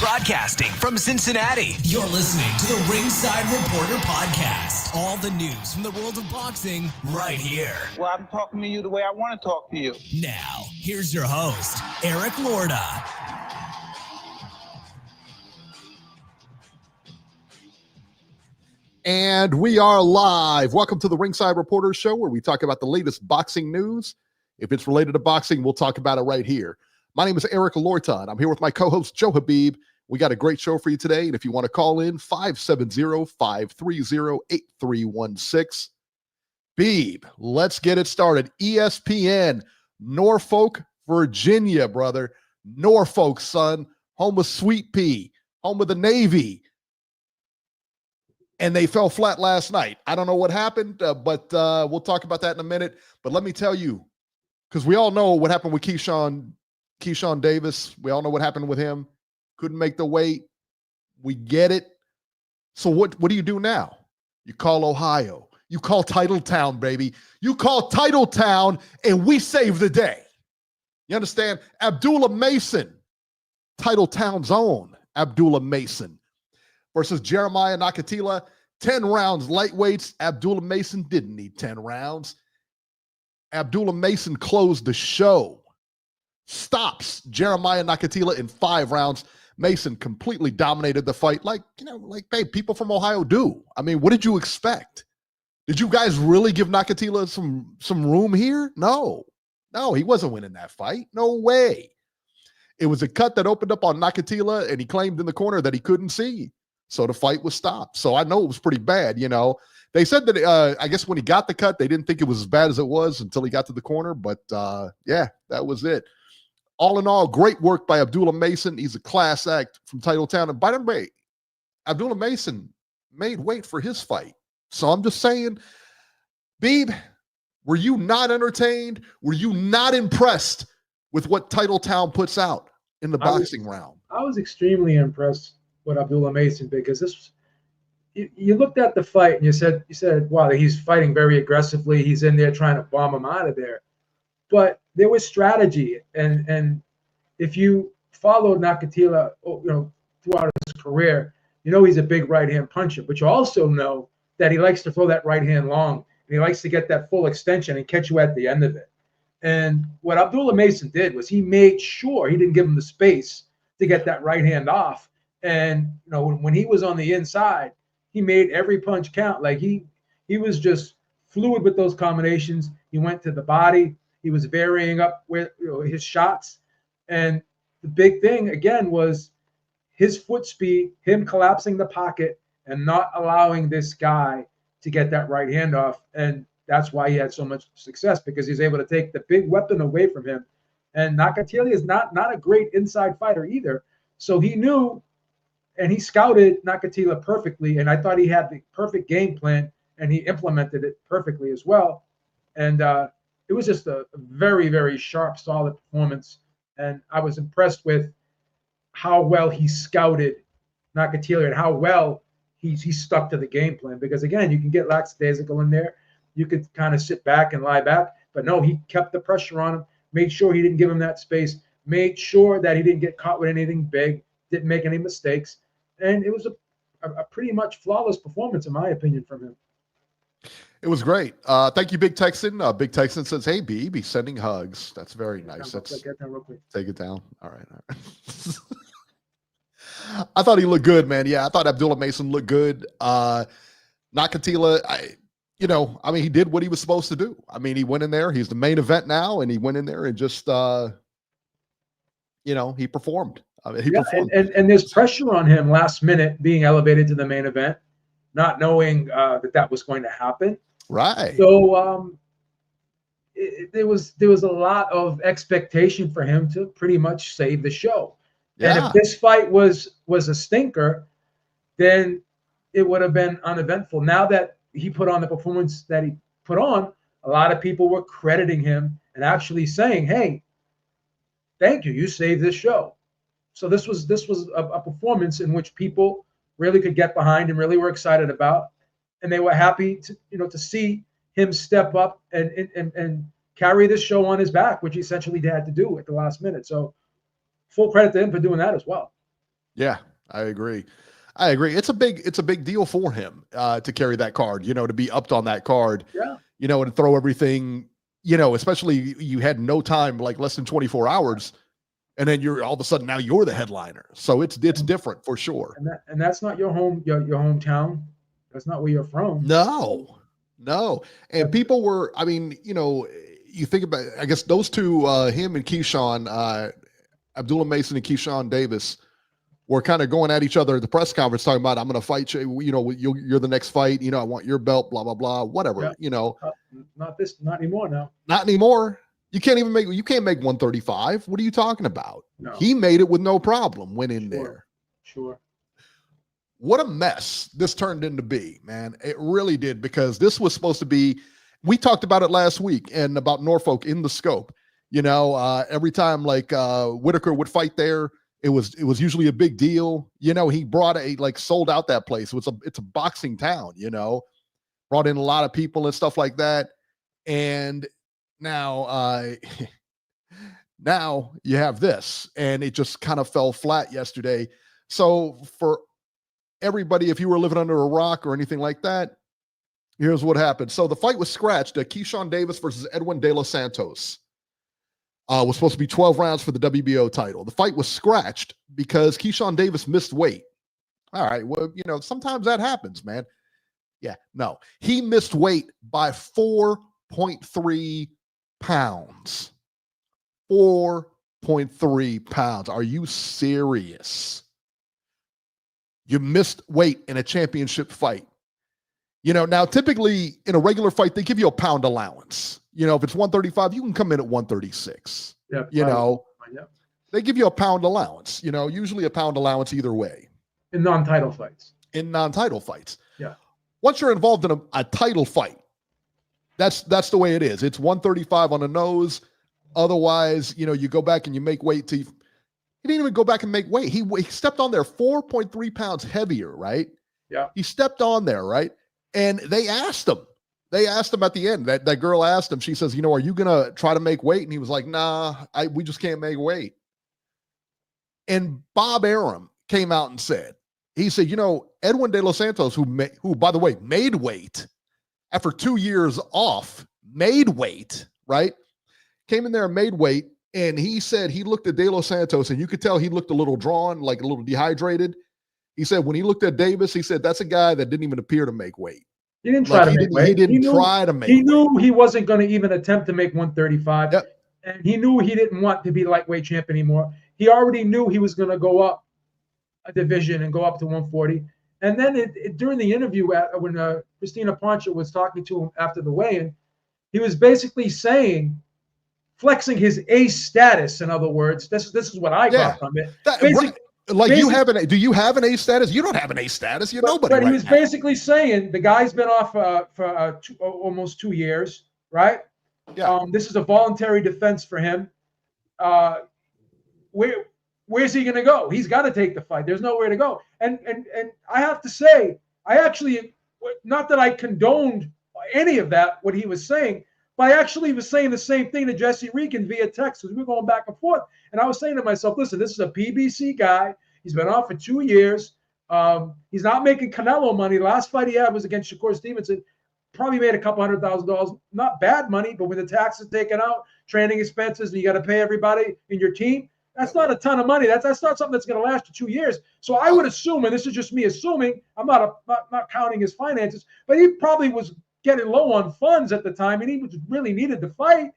Broadcasting from Cincinnati, you're listening to the Ringside Reporter podcast. All the news from the world of boxing right here. Well, I'm talking to you the way I want to talk to you. Now, here's your host, Eric Lorda. And we are live. Welcome to the Ringside Reporter show, where we talk about the latest boxing news. If it's related to boxing, we'll talk about it right here. My name is Eric Lorta, and I'm here with my co-host, Joe Habib. We got a great show for you today, and if you want to call in, 570-530-8316. Beeb, let's get it started. ESPN, Norfolk, Virginia, brother. Norfolk, son. Home of Sweet Pea. Home of the Navy. And they fell flat last night. I don't know what happened, but we'll talk about that in a minute. But let me tell you, because we all know what happened with Keyshawn Davis. We all know what happened with him. Couldn't make the weight. We get it. So what do you do now? You call Ohio. You call Titletown, baby. You call Titletown, and we save the day. You understand? Abdullah Mason, Titletown's own Abdullah Mason, versus Jeremiah Nakathila. 10 rounds lightweights. Abdullah Mason didn't need 10 rounds. Abdullah Mason closed the show. Stops Jeremiah Nakathila in 5 rounds. Mason completely dominated the fight like hey, people from Ohio do. I mean, what did you expect? Did you guys really give Nakathila some room here? No, he wasn't winning that fight. No way. It was a cut that opened up on Nakathila, and he claimed in the corner that he couldn't see. So the fight was stopped. So I know it was pretty bad, They said that, I guess when he got the cut, they didn't think it was as bad as it was until he got to the corner. But, yeah, that was it. All in all, great work by Abdullah Mason. He's a class act from Titletown. And by the way, Abdullah Mason made weight for his fight. So I'm just saying, Beeb, were you not entertained? Were you not impressed with what Titletown puts out in the boxing realm? I was extremely impressed with Abdullah Mason, because you looked at the fight and you said, wow, he's fighting very aggressively. He's in there trying to bomb him out of there. But there was strategy, and if you followed Nakathila, throughout his career, he's a big right hand puncher. But you also know that he likes to throw that right hand long, and he likes to get that full extension and catch you at the end of it. And what Abdullah Mason did was he made sure he didn't give him the space to get that right hand off. And when he was on the inside, he made every punch count. Like he was just fluid with those combinations. He went to the body. He was varying up with his shots. And the big thing, again, was his foot speed, him collapsing the pocket and not allowing this guy to get that right hand off. And that's why he had so much success, because he's able to take the big weapon away from him. And Nakathila is not a great inside fighter either. So he knew, and he scouted Nakathila perfectly. And I thought he had the perfect game plan, and he implemented it perfectly as well. And it was just a very, very sharp, solid performance. And I was impressed with how well he scouted Nakathila and how well he stuck to the game plan. Because, again, you can get lackadaisical in there. You could kind of sit back and lie back. But, no, he kept the pressure on him, made sure he didn't give him that space, made sure that he didn't get caught with anything big, didn't make any mistakes. And it was a pretty much flawless performance, in my opinion, from him. It was great. Thank you, Big Texan. Big Texan says, hey, B, be sending hugs. That's very nice. Take it down. All right. I thought he looked good, man. Yeah, I thought Abdullah Mason looked good. Nakathila, he did what he was supposed to do. I mean, he went in there. He's the main event now, and he went in there and just, he performed. Performed. And there's pressure on him last minute being elevated to the main event, not knowing that was going to happen. Right. So there was a lot of expectation for him to pretty much save the show. Yeah. And if this fight was a stinker, then it would have been uneventful. Now that he put on the performance that he put on, a lot of people were crediting him and actually saying, hey, thank you, you saved this show. So this was a performance in which people really could get behind and really were excited about, and they were happy to see him step up and carry this show on his back, which he essentially had to do at the last minute. So full credit to him for doing that as well. Yeah, I agree. It's a big deal for him to carry that card, to be upped on that card, and throw everything, especially you had no time, like less than 24 hours. And then you're all of a sudden now you're the headliner. So it's different for sure. And that's not your hometown. That's not where you're from. No. And people were, you think about, I guess those two, him and Keyshawn, Abdullah Mason and Keyshawn Davis, were kind of going at each other at the press conference talking about, I'm going to fight you, you're the next fight, I want your belt, blah, blah, blah, whatever, Not anymore now. Not anymore. You can't make 135. What are you talking about? No. He made it with no problem, went in there. Sure. What a mess this turned into be, man. It really did, because this was supposed to be, we talked about it last week and about Norfolk in the scope. Every time Whitaker would fight there, it was usually a big deal. He brought sold out that place. It's a boxing town, brought in a lot of people and stuff like that. And now you have this, and it just kind of fell flat yesterday. So for everybody, if you were living under a rock or anything like that, here's what happened. So the fight was scratched. Keyshawn Davis versus Edwin De Los Santos was supposed to be 12 rounds for the WBO title. The fight was scratched because Keyshawn Davis missed weight. All right, well, sometimes that happens, man. Yeah, no. He missed weight by 4.3 pounds. 4.3 pounds. Are you serious? You missed weight in a championship fight. Now typically in a regular fight, they give you a pound allowance. If it's 135, you can come in at 136. Yeah. They give you a pound allowance, usually a pound allowance either way. In non-title fights. Yeah. Once you're involved in a title fight, that's the way it is. It's 135 on the nose. Otherwise, you go back and you make weight. He didn't even go back and make weight. He stepped on there 4.3 pounds heavier, right? Yeah. He stepped on there, right? And they asked him at the end. That girl asked him, she says, are you going to try to make weight? And he was like, nah, we just can't make weight. And Bob Arum came out and said, Edwin De Los Santos, who by the way, made weight after 2 years off, made weight, right? Came in there and made weight. And he said he looked at De Los Santos, and you could tell he looked a little drawn, like a little dehydrated. He said when he looked at Davis, he said, that's a guy that didn't even appear to make weight. He didn't try to make weight. He didn't try to make weight. He knew he wasn't going to even attempt to make 135. Yep. And he knew he didn't want to be lightweight champ anymore. He already knew he was going to go up a division and go up to 140. And then during the interview, when Christina Poncha was talking to him after the weigh-in, he was basically flexing his ace status. In other words, this is what I got from it. Do you have an ace status? You don't have an ace status. You're nobody. But he was basically saying the guy's been off for almost 2 years, right? Yeah. This is a voluntary defense for him. Where's he going to go? He's got to take the fight. There's nowhere to go. And I have to say, I actually, not that I condoned any of that, what he was saying, but I actually was saying the same thing to Jesse Regan via text because we were going back and forth. And I was saying to myself, listen, this is a PBC guy. He's been off for 2 years. He's not making Canelo money. The last fight he had was against Shakur Stevenson. Probably made a couple $100,000. Not bad money, but when the tax is taken out, training expenses, and you got to pay everybody in your team, that's not a ton of money. That's not something that's going to last you 2 years. So I would assume, and this is just me assuming, I'm not counting his finances, but he probably was getting low on funds at the time, and he really needed to fight.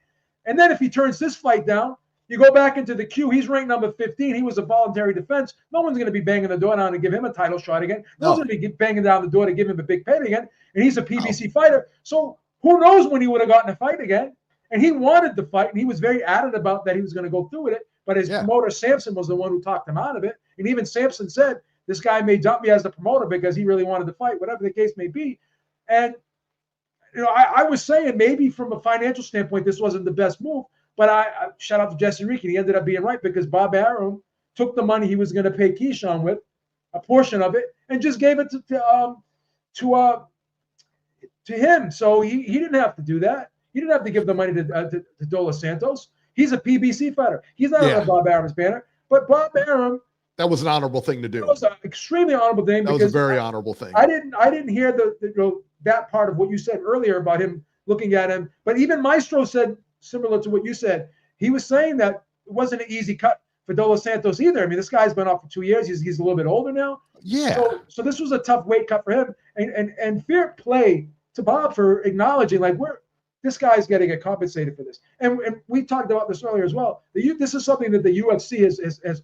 And then if he turns this fight down, you go back into the queue. He's ranked number 15. He was a voluntary defense. No one's going to be banging the door down to give him a title shot again. No one's going to be banging down the door to give him a big payday again. And he's a PBC fighter. So who knows when he would have gotten a fight again? And he wanted the fight, and he was very adamant about that he was going to go through with it. But his promoter, Sampson, was the one who talked him out of it. And even Sampson said, this guy may dump me as the promoter because he really wanted to fight, whatever the case may be. And I was saying maybe from a financial standpoint, this wasn't the best move. But I shout out to Jesse Regan. He ended up being right because Bob Arum took the money he was going to pay Keyshawn with, a portion of it, and just gave it to him. So he didn't have to do that. He didn't have to give the money to Dos Santos. He's a PBC fighter. He's not on Bob Arum's banner. But Bob Arum, that was an honorable thing to do. That was an extremely honorable thing. That was a very honorable thing. I didn't hear that part of what you said earlier about him looking at him. But even Maestro said similar to what you said. He was saying that it wasn't an easy cut for Dos Santos either. I mean, this guy's been off for 2 years. He's a little bit older now. Yeah. So this was a tough weight cut for him. And fair play to Bob for acknowledging this guy's getting compensated for this. And we talked about this earlier as well. This is something that the UFC has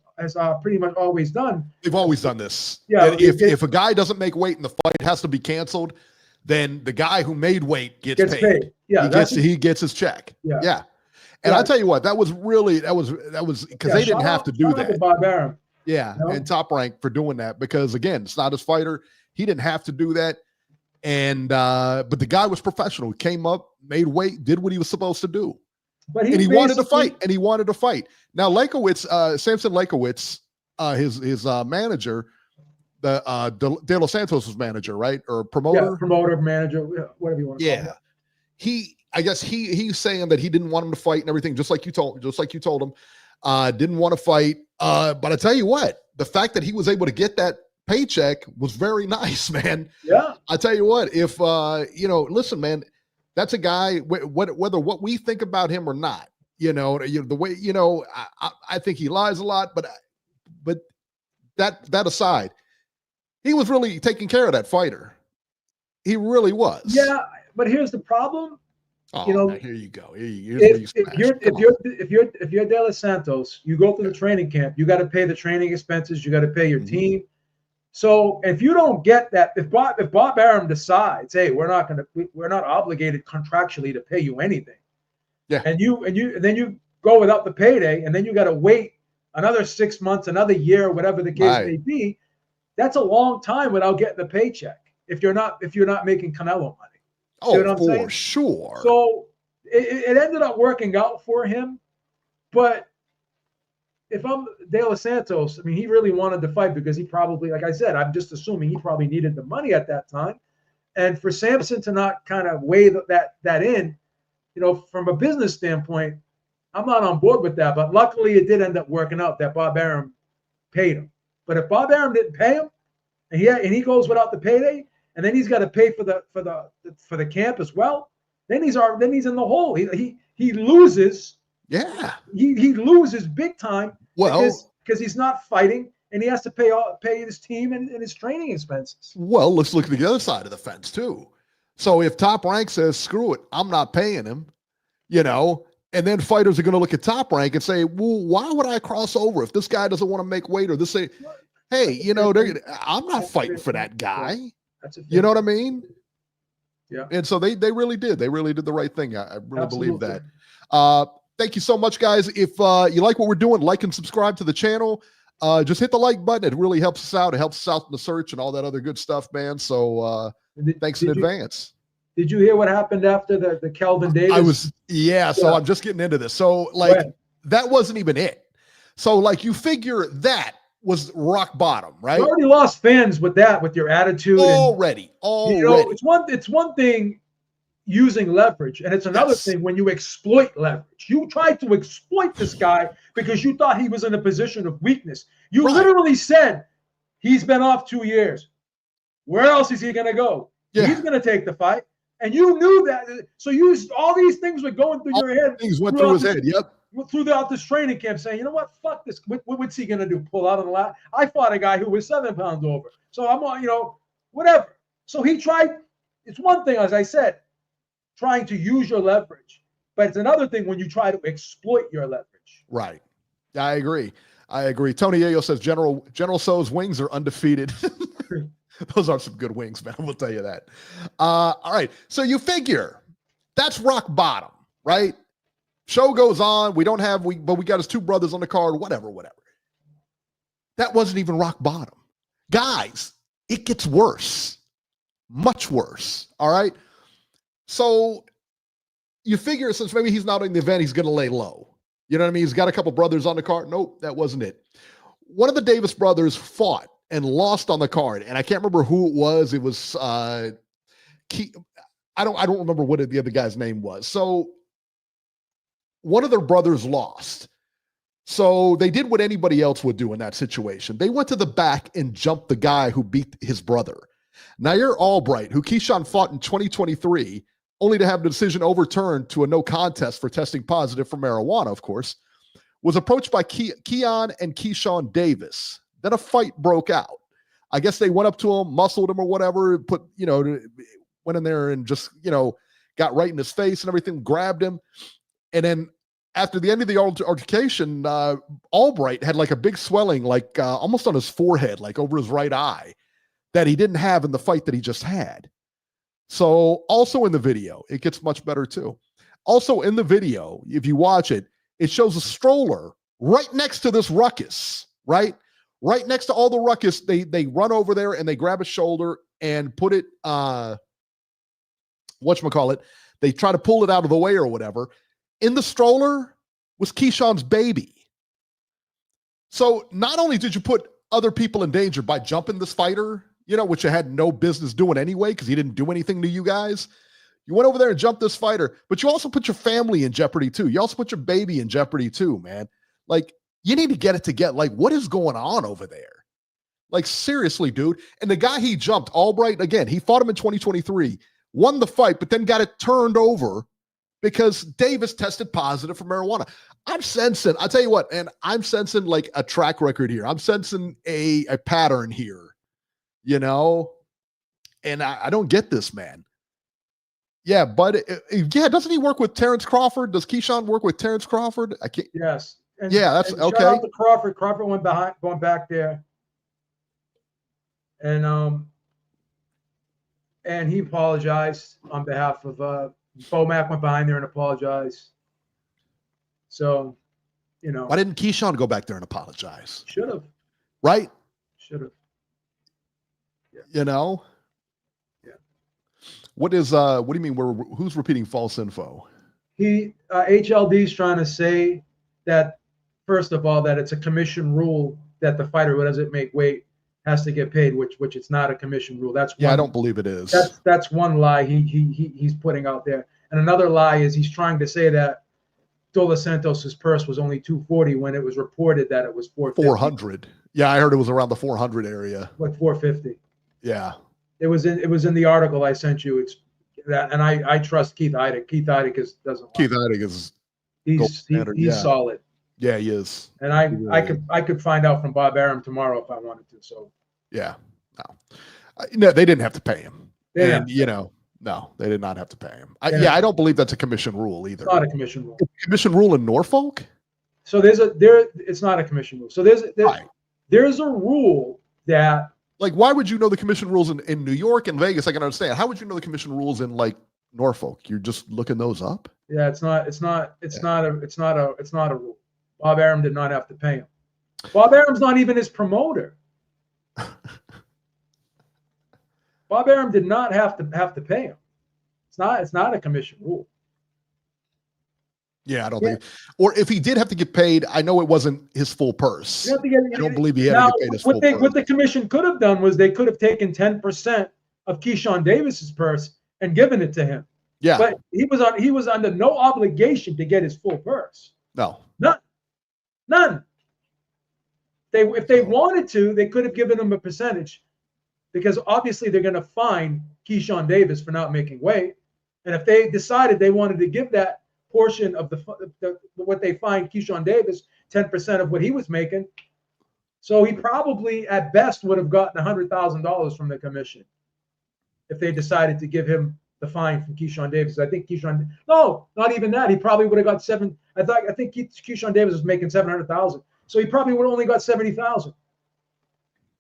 pretty much always done. They've always done this. Yeah. If a guy doesn't make weight and the fight has to be canceled, then the guy who made weight gets paid. Yeah, he gets his check. Yeah. And I'll tell you what, that was because they didn't have to do that. To Bob Arum. Yeah, and Top Rank for doing that because again, it's not his fighter. He didn't have to do that. And but the guy was professional. He came up, made weight, did what he was supposed to do. But he wanted to fight. Now Samson Lakowitz, his manager, the De Los Santos' manager, right? Or promoter? Yeah, promoter, manager, whatever you want to call it. I guess he's saying that he didn't want him to fight and everything, just like you told him. Didn't want to fight. But I tell you what, the fact that he was able to get that paycheck was very nice, man. Yeah. I tell you what, if listen, man, that's a guy, whether what we think about him or not, the way, I think he lies a lot, but that aside, he was really taking care of that fighter. He really was. Yeah, but here's the problem. Oh, here you go. If you're De Los Santos, you go to the training camp. You got to pay the training expenses. You got to pay your team. So if you don't get that, if Bob Arum decides, hey, we're not obligated contractually to pay you anything. Yeah. And then you go without the payday, and then you got to wait another 6 months, another year, whatever the case may be. That's a long time without getting the paycheck. If you're not making Canelo money. Oh, for sure. So it ended up working out for him, but if I'm De Los Santos, I mean, he really wanted to fight because he probably, like I said, I'm just assuming he probably needed the money at that time. And for Samson to not kind of weigh that in, from a business standpoint, I'm not on board with that. But luckily, it did end up working out that Bob Arum paid him. But if Bob Arum didn't pay him, and he goes without the payday, and then he's got to pay for the camp as well, then he's in the hole. He loses. Yeah, he loses big time. Well, because he's not fighting, and he has to pay his team and his training expenses. Well, let's look at the other side of the fence too. So if Top Rank says, "Screw it, I'm not paying him," and then fighters are going to look at Top Rank and say, "Well, why would I cross over if this guy doesn't want to make weight or this say, hey, I'm not fighting for that guy." You know what I mean? Yeah. And so they really did. They really did the right thing. I really believe that. Thank you so much, guys. If you like what we're doing, like and subscribe to the channel. Just hit the like button. It really helps us out. It helps us out in the search and all that other good stuff, man. So thanks in advance. Did you hear what happened after the Kelvin Davis? So I'm just getting into this. So that wasn't even it. So you figure that was rock bottom, right? You already lost fans with your attitude. Already. It's one thing using leverage, and it's another thing when you exploit leverage. You tried to exploit this guy because you thought he was in a position of weakness. You literally said he's been off 2 years. Where else is he going to go? Yeah. He's going to take the fight, and you knew that. So all these things were going through your head. Things went through his head. Yep. Throughout this training camp, saying, you know what, fuck this. What's he gonna do? Pull out on the lat? I fought a guy who was 7 pounds over, so I'm on, whatever. So he tried. It's one thing, as I said, trying to use your leverage, but it's another thing when you try to exploit your leverage. Right. I agree. Tony Yayo says General So's wings are undefeated. Those are some good wings, man. I will tell you that. All right. So you figure that's rock bottom, right? Show goes on. But we got his two brothers on the card, whatever. That wasn't even rock bottom. Guys, it gets worse. Much worse. All right. So you figure since maybe he's not in the event, he's going to lay low. You know what I mean? He's got a couple brothers on the card. Nope, that wasn't it. One of the Davis brothers fought and lost on the card. And I can't remember who it was. It was I don't remember what the other guy's name was. So one of their brothers lost. So they did what anybody else would do in that situation. They went to the back and jumped the guy who beat his brother. Nair Albright, who Keyshawn fought in 2023, only to have the decision overturned to a no contest for testing positive for marijuana, of course, was approached by Keon and Keyshawn Davis. Then a fight broke out. I guess they went up to him, muscled him or whatever, went in there and just, got right in his face and everything, grabbed him. And then after the end of the altercation, Albright had like a big swelling, like almost on his forehead, like over his right eye, that he didn't have in the fight that he just had. So also in the video, it gets much better too. Also in the video, if you watch it, it shows a stroller right next to this ruckus, right? Right next to all the ruckus, they run over there and they grab a shoulder and put it, whatchamacallit, they try to pull it out of the way or whatever. In the stroller was Keyshawn's baby. So not only did you put other people in danger by jumping this fighter, which you had no business doing anyway because he didn't do anything to you guys. You went over there and jumped this fighter, but you also put your family in jeopardy too. You also put your baby in jeopardy too, man. Like, you need to get it together. Like, what is going on over there? Like, seriously, dude. And the guy he jumped, Albright, again, he fought him in 2023, won the fight, but then got it turned over because Davis tested positive for marijuana. I'm sensing, I'll tell you what, and I'm sensing like a track record here. I'm sensing a pattern here, and I don't get this, man. Yeah, but doesn't he work with Terrence Crawford? Does Keyshawn work with Terrence Crawford? I can't. Yes. And, that's and okay. Shout out to Crawford. Crawford went going back there, and he apologized on behalf of Bomac. Went behind there and apologized. So, why didn't Keyshawn go back there and apologize? Should have. Right? Should have. Yeah. Yeah. What do you mean? Who's repeating false info? HLD's trying to say that, first of all, that it's a commission rule that the fighter who doesn't make weight has to get paid, which it's not a commission rule. That's one, I don't believe it is. That's one lie he's putting out there. And another lie is he's trying to say that Dos Santos's purse was only $240 when it was reported that it was $450. 400. Yeah, I heard it was around the 400 area. Like $450. Yeah. It was in the article I sent you. It's that, and I trust Keith Heidick. Keith Heidick is he's solid. Yeah, he is. And I could find out from Bob Arum tomorrow if I wanted to. So yeah, no, they didn't have to pay him. Yeah, no, they did not have to pay him. I don't believe that's a commission rule either. It's not a commission rule. It's a commission rule in Norfolk. So it's not a commission rule. So there's a rule that, like, why would you know the commission rules in New York and Vegas? I can understand. How would you know the commission rules in like Norfolk? You're just looking those up. Yeah, it's not a rule. Bob Arum did not have to pay him. Bob Arum's not even his promoter. Bob Arum did not have to pay him. It's not a commission rule. Yeah, I don't think. Or if he did have to get paid, I know it wasn't his full purse. I don't believe he had to get paid his full purse. What the commission could have done was they could have taken 10% of Keyshawn Davis's purse and given it to him. Yeah, but he was under no obligation to get his full purse. No, none. If they wanted to, they could have given him a percentage, because obviously they're going to fine Keyshawn Davis for not making weight, and if they decided they wanted to give that portion of what they fined Keyshawn Davis, 10% of what he was making, so he probably at best would have gotten $100,000 from the commission if they decided to give him the fine from Keyshawn Davis. I think not even that. He probably would have got I think Keyshawn Davis was making $700,000, so he probably would have only got $70,000.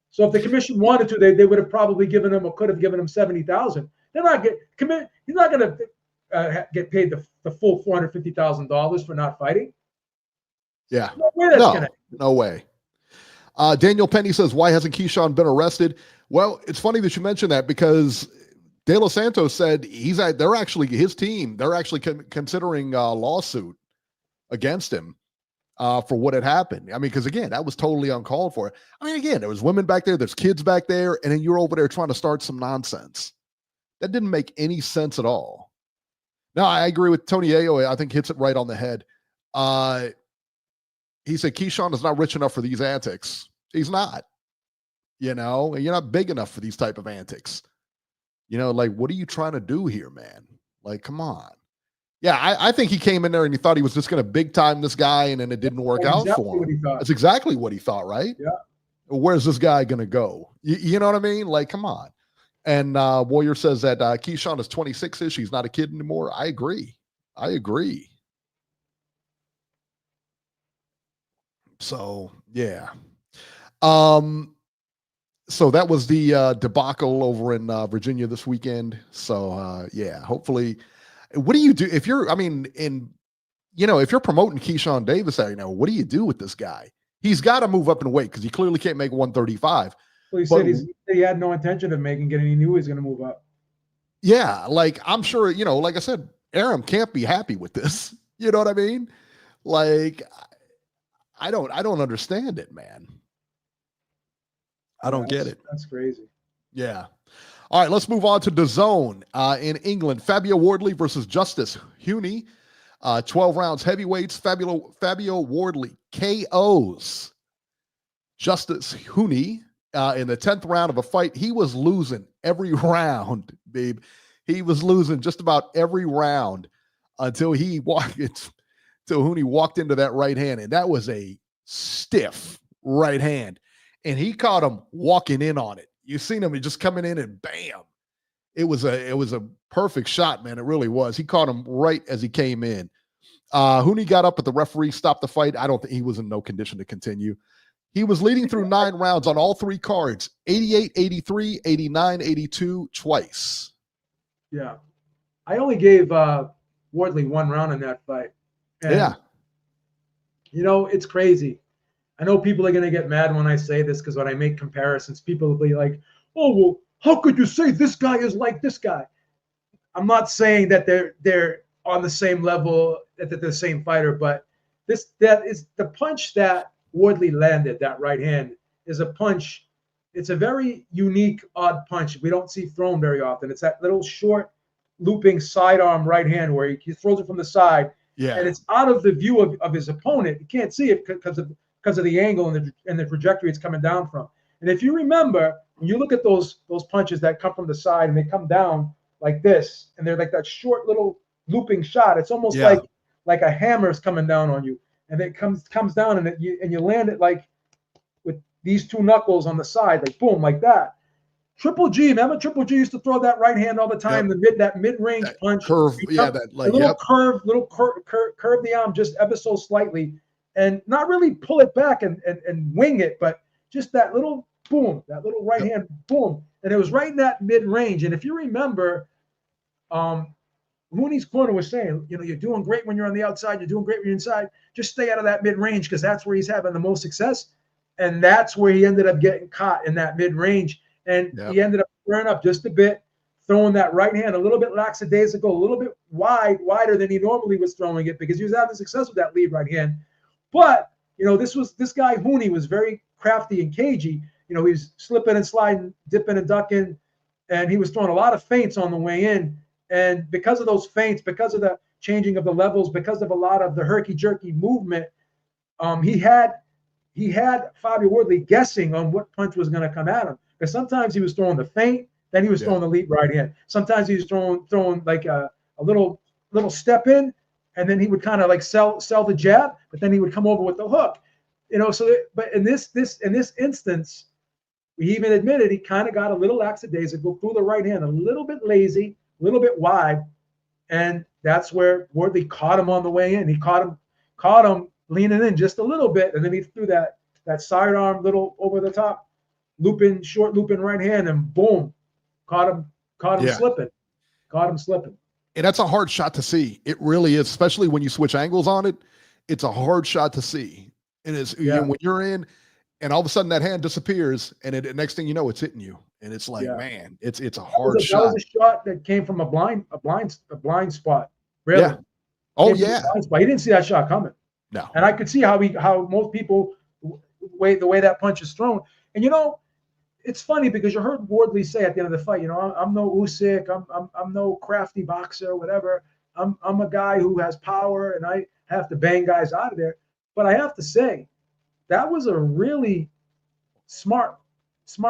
So if the commission wanted to, they would have probably given him, or could have given him $70,000. He's not going to get paid the full $450,000 for not fighting. Yeah, no way. Daniel Penny says, why hasn't Keyshawn been arrested? Well, it's funny that you mentioned that, because De Los Santos said they're actually considering a lawsuit against him for what had happened. I mean, because again, that was totally uncalled for. I mean, again, there was women back there, there's kids back there, and then you're over there trying to start some nonsense. That didn't make any sense at all. Now, I agree with Tony Ayo. I think hits it right on the head. He said Keyshawn is not rich enough for these antics. He's not. You're not big enough for these type of antics. Like, what are you trying to do here, man? Like, come on. Yeah, I think he came in there and he thought he was just going to big time this guy, and then it didn't work out for him. That's exactly what he thought, right? Yeah. Where's this guy going to go? You know what I mean? Like, come on. And Warrior says that Keyshawn is 26-ish. He's not a kid anymore. I agree. So, yeah. So that was the debacle over in Virginia this weekend. So, yeah, hopefully. What do you do if you're, if you're promoting Keyshawn Davis, what do you do with this guy? He's got to move up in weight because he clearly can't make 135. Well, he said he had no intention of making it, and he knew he was going to move up. Yeah, like I'm sure, like I said, Aram can't be happy with this. You know what I mean? Like, I don't understand it, man. I don't get it. That's cravy. Yeah. All right, let's move on to DAZN in England. Fabio Wardley versus Justice Huni. 12 rounds heavyweights. Fabio Wardley KOs Justice Huni in the 10th round of a fight. He was losing every round, babe. He was losing just about every round until Huni walked into that right hand, and that was a stiff right hand. And he caught him walking in on it. You seen him just coming in and bam. It was a perfect shot, man. It really was. He caught him right as he came in. Huni got up, but the referee stopped the fight. I don't think he was in no condition to continue. He was leading through 9 rounds on all 3 cards, 88-83, 89-82 twice. Yeah. I only gave Wardley 1 round in that fight. And, yeah. It's crazy. I know people are going to get mad when I say this because when I make comparisons, people will be like, oh, well, how could you say this guy is like this guy? I'm not saying that they're on the same level, that they're the same fighter, but that is the punch that Wardley landed, that right hand, is a punch. It's a very unique, odd punch we don't see thrown very often. It's that little short, looping sidearm right hand where he throws it from the side, and it's out of the view of his opponent. You can't see it because of the angle and the trajectory it's coming down from. And if you remember, when you look at those punches that come from the side and they come down like this, and they're like that short little looping shot, it's almost like a hammer is coming down on you, and it comes down and you land it like with these 2 knuckles on the side, like boom, like that. Triple G, remember Triple G used to throw that right hand all the time, that mid-range punch. Curve, curve the arm just ever so slightly, and not really pull it back and wing it, but just that little boom, that little right hand boom. And it was right in that mid-range. And if you remember, Huni's corner was saying, you're doing great when you're on the outside, you're doing great when you're inside. Just stay out of that mid-range because that's where he's having the most success. And that's where he ended up getting caught, in that mid-range. And he ended up throwing up just a bit, throwing that right hand a little bit lackadaisical, a little bit wider than he normally was throwing it because he was having success with that lead right hand. But, this guy Huni was very crafty and cagey. He was slipping and sliding, dipping and ducking, and he was throwing a lot of feints on the way in. And because of those feints, because of the changing of the levels, because of a lot of the herky-jerky movement, he had Fabio Wardley guessing on what punch was going to come at him. Because sometimes he was throwing the feint, then he was throwing the lead right hand. Sometimes he was throwing like a little step in, and then he would kind of like sell the jab, but then he would come over with the hook. But in this instance, he even admitted he kind of got a little lackadaisical, threw the right hand a little bit lazy, a little bit wide, and that's where Wardley caught him on the way in. He caught him leaning in just a little bit, and then he threw that sidearm little over the top, short looping right hand, and boom, caught him slipping. Caught him slipping. And that's a hard shot to see. It really is, especially when you switch angles on it. It's a hard shot to see. And it's when you're in, and all of a sudden that hand disappears, and next thing you know, it's hitting you, and it's like, man, it's a hard shot. That was a shot that came from a blind spot. Really? Yeah. Oh yeah. He didn't see that shot coming. No. And I could see how most people the way that punch is thrown. And it's funny because you heard Wardley say at the end of the fight, I'm no Usyk, I'm no crafty boxer, whatever. I'm a guy who has power and I have to bang guys out of there. But I have to say, that was a really smart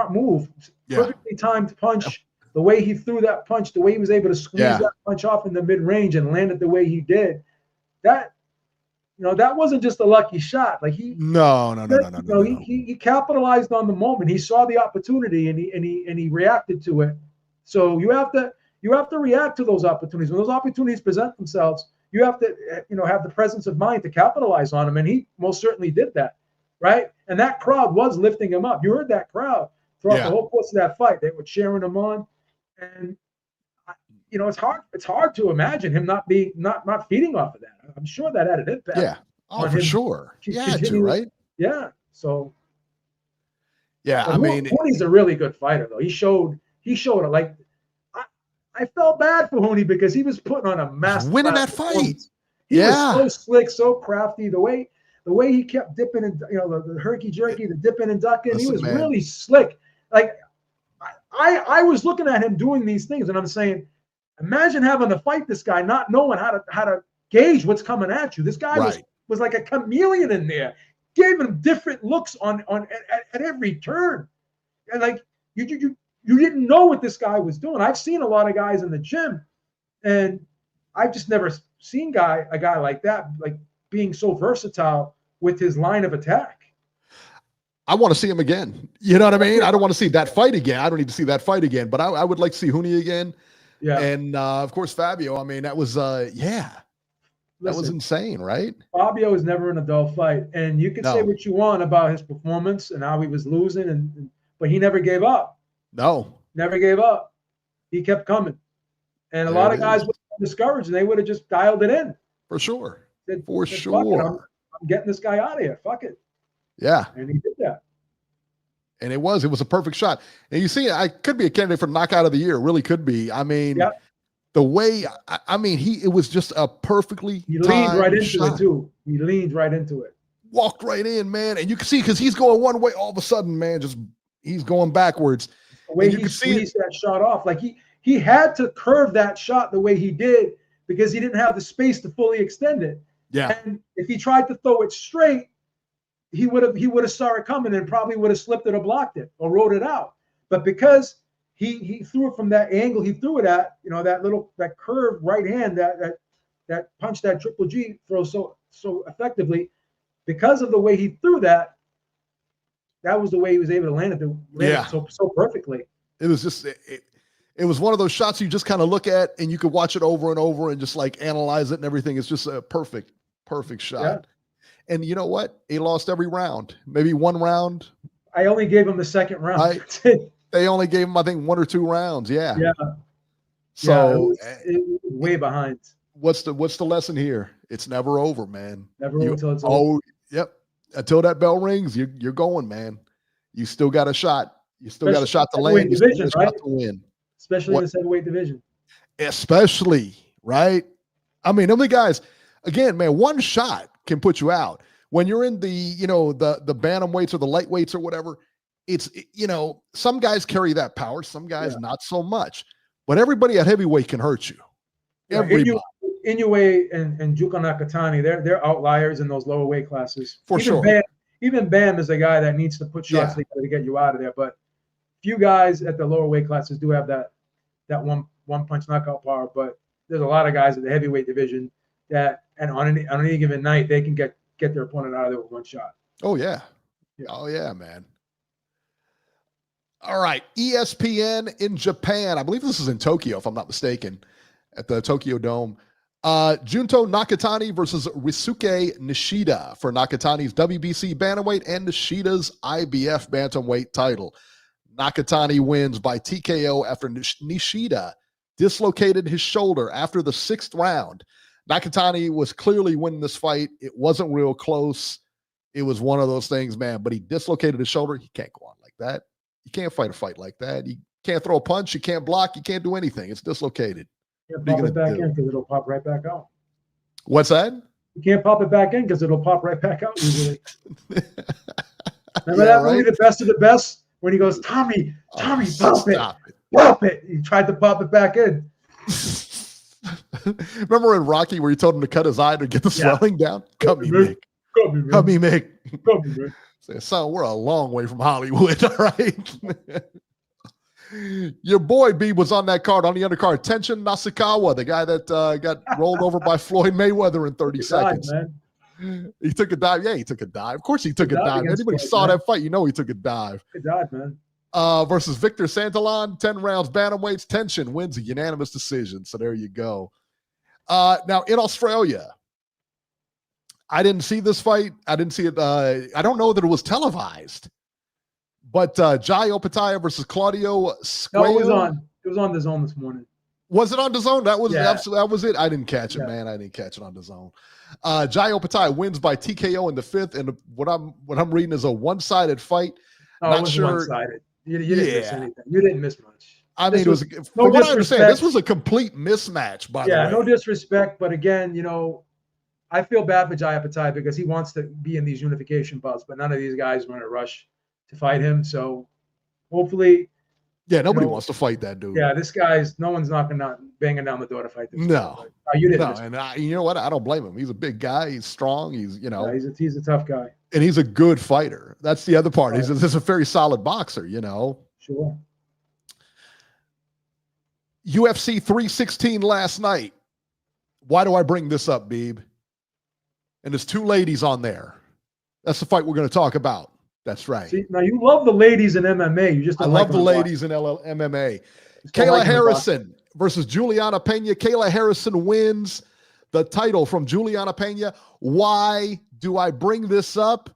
move. Yeah. Perfectly timed punch. The way he threw that punch, the way he was able to squeeze that punch off in the mid-range and land it the way he did. That wasn't just a lucky shot. Like No. He capitalized on the moment. He saw the opportunity and he reacted to it. So you have to react to those opportunities. When those opportunities present themselves, you have to have the presence of mind to capitalize on them. And he most certainly did that, right? And that crowd was lifting him up. You heard that crowd throughout the whole course of that fight. They were cheering him on, and it's hard to imagine him not feeding off of that. I'm sure that had an impact. Yeah. Oh, for sure. Yeah, right? Yeah. So. Yeah, I mean, Huni's a really good fighter, though. He showed it. Like, I felt bad for Huni because he was putting on a massive winning that fight. He was so slick, so crafty. The way he kept dipping and the herky jerky, the dipping and ducking. He was really slick. Like, I was looking at him doing these things, and I'm saying, imagine having to fight this guy, not knowing how to gauge what's coming at you. This guy was like a chameleon in there, gave him different looks at every turn, and like you didn't know what this guy was doing. I've seen a lot of guys in the gym, and I've just never seen a guy like that, like being so versatile with his line of attack. I want to see him again. You know what I mean? I don't want to see that fight again. I don't need to see that fight again, but I would like to see Huni again. Yeah. And of course, Fabio. I mean, that was that was insane, right? Fabio is never in a dull fight. And you can say what you want about his performance and how he was losing, but he never gave up. No. Never gave up. He kept coming. And a lot of guys would have discouraged, and they would have just dialed it in. For sure. Said, sure. I'm getting this guy out of here. Fuck it. Yeah. And he did that. And it was a perfect shot. And you see, I could be a candidate for knockout of the year. It really could be. I mean, the way, it was just a perfectly He leaned right into it, too. He leaned right into it. Walked right in, man. And you can see, because he's going one way, all of a sudden, man, he's going backwards. The way he squeezed that shot off. Like, he had to curve that shot the way he did because he didn't have the space to fully extend it. Yeah. And if he tried to throw it straight, he would have saw it coming and probably would have slipped it or blocked it or rode it out. But because he threw it from that angle he threw it at, that curved right hand that punch that Triple G throws so effectively, because of the way he threw that was the way he was able to land it so perfectly. It was just it was one of those shots you just kind of look at and you could watch it over and over and just like analyze it and everything. It's just a perfect shot. Yeah. And you know what? He lost every round. Maybe one round. I only gave him the second round. They only gave him, I think, 1 or 2 rounds. Yeah. Yeah. So it was way behind. What's the lesson here? It's never over, man. Never over until it's over. Oh, yep. Until that bell rings, you're going, man. You still got a shot. You still got a shot to land. You still got a shot to win. Especially in the heavyweight division. Especially, right? I mean, them guys, again, man, one shot can put you out. When you're in the bantamweights or the lightweights or whatever, it's, some guys carry that power, some guys not so much. But everybody at heavyweight can hurt you. Everybody. Inoue and Juka Nakatani, they're outliers in those lower weight classes. For sure. Even Bam is a guy that needs to put shots together to get you out of there. But few guys at the lower weight classes do have that one punch knockout power. But there's a lot of guys at the heavyweight division that, and on any given night, they can get their opponent out of there with one shot. Oh yeah. Oh yeah, man. All right, ESPN in Japan. I believe this is in Tokyo, if I'm not mistaken, at the Tokyo Dome. Junto Nakatani versus Risuke Nishida for Nakatani's WBC bantamweight and Nishida's IBF bantamweight title. Nakatani wins by TKO after Nishida dislocated his shoulder after the 6th round. Nakatani was clearly winning this fight. It wasn't real close. It was one of those things, man, but he dislocated his shoulder. He can't go on like that. You can't fight a fight like that. You can't throw a punch. You can't block. You can't do anything. It's dislocated. You can't pop it back in because it'll pop right back out. What's that? You can't pop it back in because it'll pop right back out usually. Remember that movie, The Best of the Best? when he goes, Tommy, pop stop it. Pop it. He tried to pop it back in. Remember in Rocky where he told him to cut his eye to get the swelling down? Come me, Mick. Come me, Mick. Say, son, we're a long way from Hollywood, all right? Your boy B was on that card, on the undercard. Tenshin Nasukawa, the guy that got rolled over by Floyd Mayweather in 30 seconds. Man. He took a dive. Yeah, he took a dive. Of course he took a dive. Anybody saw that fight, you know he took a dive. Good dive, man. Versus Victor Santillan, 10 rounds bantamweights. Tenshin wins a unanimous decision. So there you go. Now in Australia, I didn't see this fight. I didn't see it. I don't know that it was televised. But Jai Opetaia versus Claudio Squeo. No, it was on. It was on DAZN this morning. Was it on DAZN? That was it. I didn't catch it, man. I didn't catch it on DAZN. Jai Opetaia wins by TKO in the 5th, and what I'm reading is a one-sided fight. No, it was one-sided. You didn't miss anything. You didn't miss much. I mean, from what I understand, this was a complete mismatch. By the way, yeah, no disrespect, but again, I feel bad for Jai Opetaia because he wants to be in these unification bouts, but none of these guys were in a rush to fight him. So hopefully, nobody wants to fight that dude. Yeah, no one's banging down the door to fight this No, you didn't. And you know what? I don't blame him. He's a big guy. He's strong. He's he's a tough guy, and he's a good fighter. That's the other part. Right. He's a very solid boxer. Sure. UFC 316 last night. Why do I bring this up, Beeb? And there's 2 ladies on there. That's the fight we're going to talk about. That's right. See, now you love the ladies in MMA. You just I love the ladies in MMA. Kayla Harrison versus Juliana Pena. Kayla Harrison wins the title from Juliana Pena. Why do I bring this up?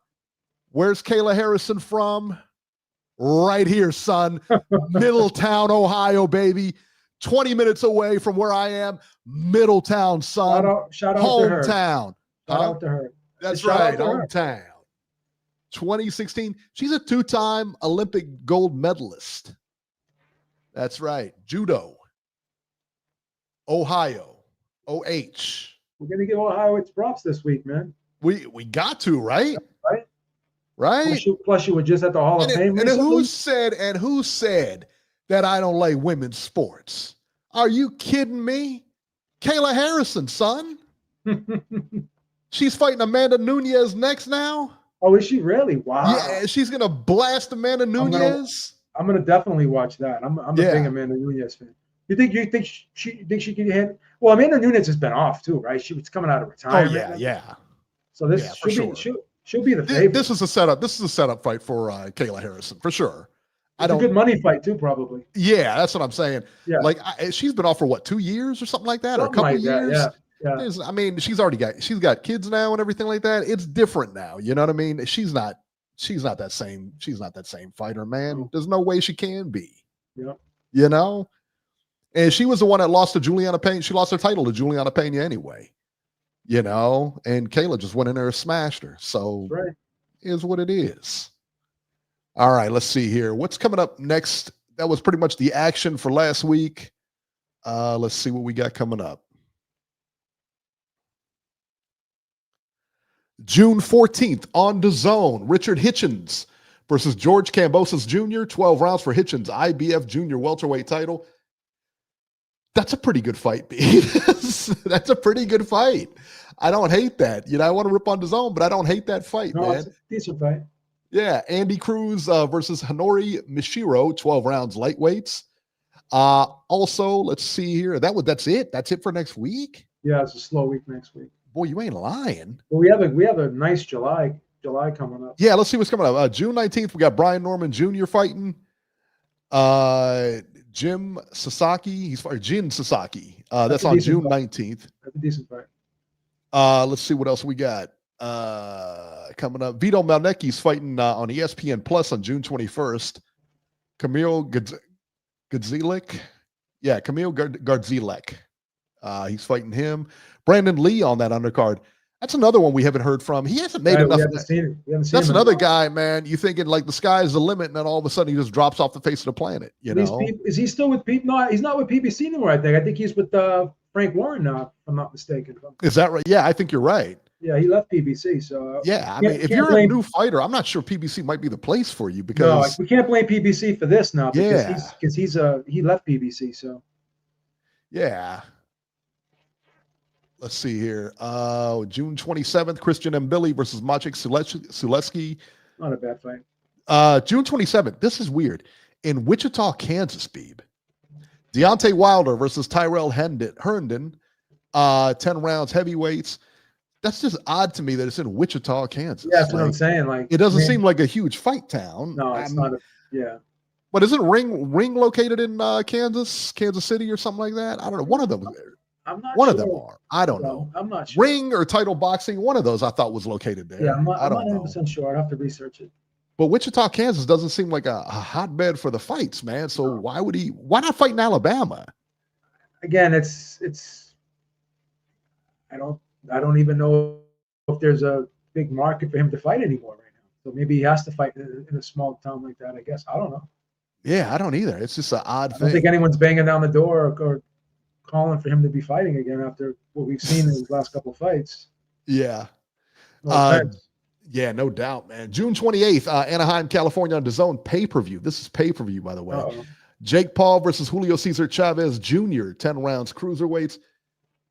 Where's Kayla Harrison from? Right here, son. Middletown, Ohio, baby. 20 minutes away from where I am. Middletown, son. Shout out hometown. Shout out to her. That's right, hometown. 2016. She's a 2-time Olympic gold medalist. That's right. Judo. Ohio. OH. We're going to give Ohio its props this week, man. We got to, right? Right? Plus you were just at the Hall of Fame. And who said that I don't like women's sports? Are you kidding me? Kayla Harrison, son. She's fighting Amanda Nunes next now. Oh, is she really? Wow. Yeah, she's gonna blast Amanda Nunes. I'm gonna definitely watch that. I'm a big Amanda Nunes fan. You think she can hit? Well, Amanda Nunes has been off too, right? She was coming out of retirement. Oh yeah. So this she'll be the favorite. This is a setup. This is a setup fight for Kayla Harrison for sure. It's a good money fight too, probably. Yeah, that's what I'm saying. Yeah. Like she's been off for what, 2 years or something like that, or a couple years. Yeah. I mean, she's got kids now and everything like that. It's different now. You know what I mean? She's not that same fighter, man. There's no way she can be. Yeah. And she was the one that lost to Juliana Pena. She lost her title to Juliana Pena anyway. And Kayla just went in there and smashed her. So is what it is. All right, let's see here. What's coming up next? That was pretty much the action for last week. Let's see what we got coming up. June 14th on DAZN, Richard Hitchens versus George Kambosos Jr., 12 rounds for Hitchens' IBF junior welterweight title. That's a pretty good fight, B. That's a pretty good fight. I don't hate that. I want to rip on DAZN, but I don't hate that fight, man. It's a decent fight. Yeah, Andy Cruz versus Honori Mishiro, 12 rounds lightweights. Also, let's see here. That's it. That's it for next week. Yeah, it's a slow week next week. Boy, you ain't lying. Well, we have a nice July coming up. Yeah, let's see what's coming up. June 19th, we got Brian Norman Jr. fighting. Jin Sasaki. That's on June 19th. That's a decent fight. Let's see what else we got coming up. Vito Malnecki's fighting on ESPN Plus on June 21st. Camille Gardzielek. Yeah, Camille Gardzielek. He's fighting him. Brandon Lee on that undercard. That's another one we haven't heard from. He hasn't made enough. That's another guy, man. You thinking like the sky is the limit, and then all of a sudden he just drops off the face of the planet. Is he still with PBC? No, he's not with PBC anymore. I think he's with Frank Warren now, if I'm not mistaken. Is that right? Yeah, I think you're right. Yeah, he left PBC. So yeah, I mean, if you're a new fighter, I'm not sure PBC might be the place for you because we can't blame PBC for this now because he left PBC. So yeah. Let's see here. June 27th, Christian Mbili versus Maciej Sulecki. Not a bad fight. June 27th. This is weird. In Wichita, Kansas, Beeb. Deontay Wilder versus Tyrell Herndon. 10 rounds heavyweights. That's just odd to me that it's in Wichita, Kansas. Yeah, that's what I'm saying. Like, it doesn't seem like a huge fight town. No, it's not. But isn't Ring located in Kansas City or something like that? I don't know. One of them. I'm not one sure. of them are. I don't know. I'm not sure. Ring or Title Boxing, one of those I thought was located there. Yeah, I'm not 100% sure. I'd have to research it. But Wichita, Kansas doesn't seem like a hotbed for the fights, man. So why not fight in Alabama? Again, it's I don't even know if there's a big market for him to fight anymore right now. So maybe he has to fight in a small town like that, I guess. I don't know. Yeah, I don't either. It's just an odd thing. I don't think anyone's banging down the door or calling for him to be fighting again after what we've seen in his last couple of fights. Yeah. No yeah, no doubt, man. June 28th, Anaheim, California on DAZN pay-per-view. This is pay-per-view, by the way. Uh-oh. Jake Paul versus Julio Cesar Chavez Jr., 10 rounds cruiserweights.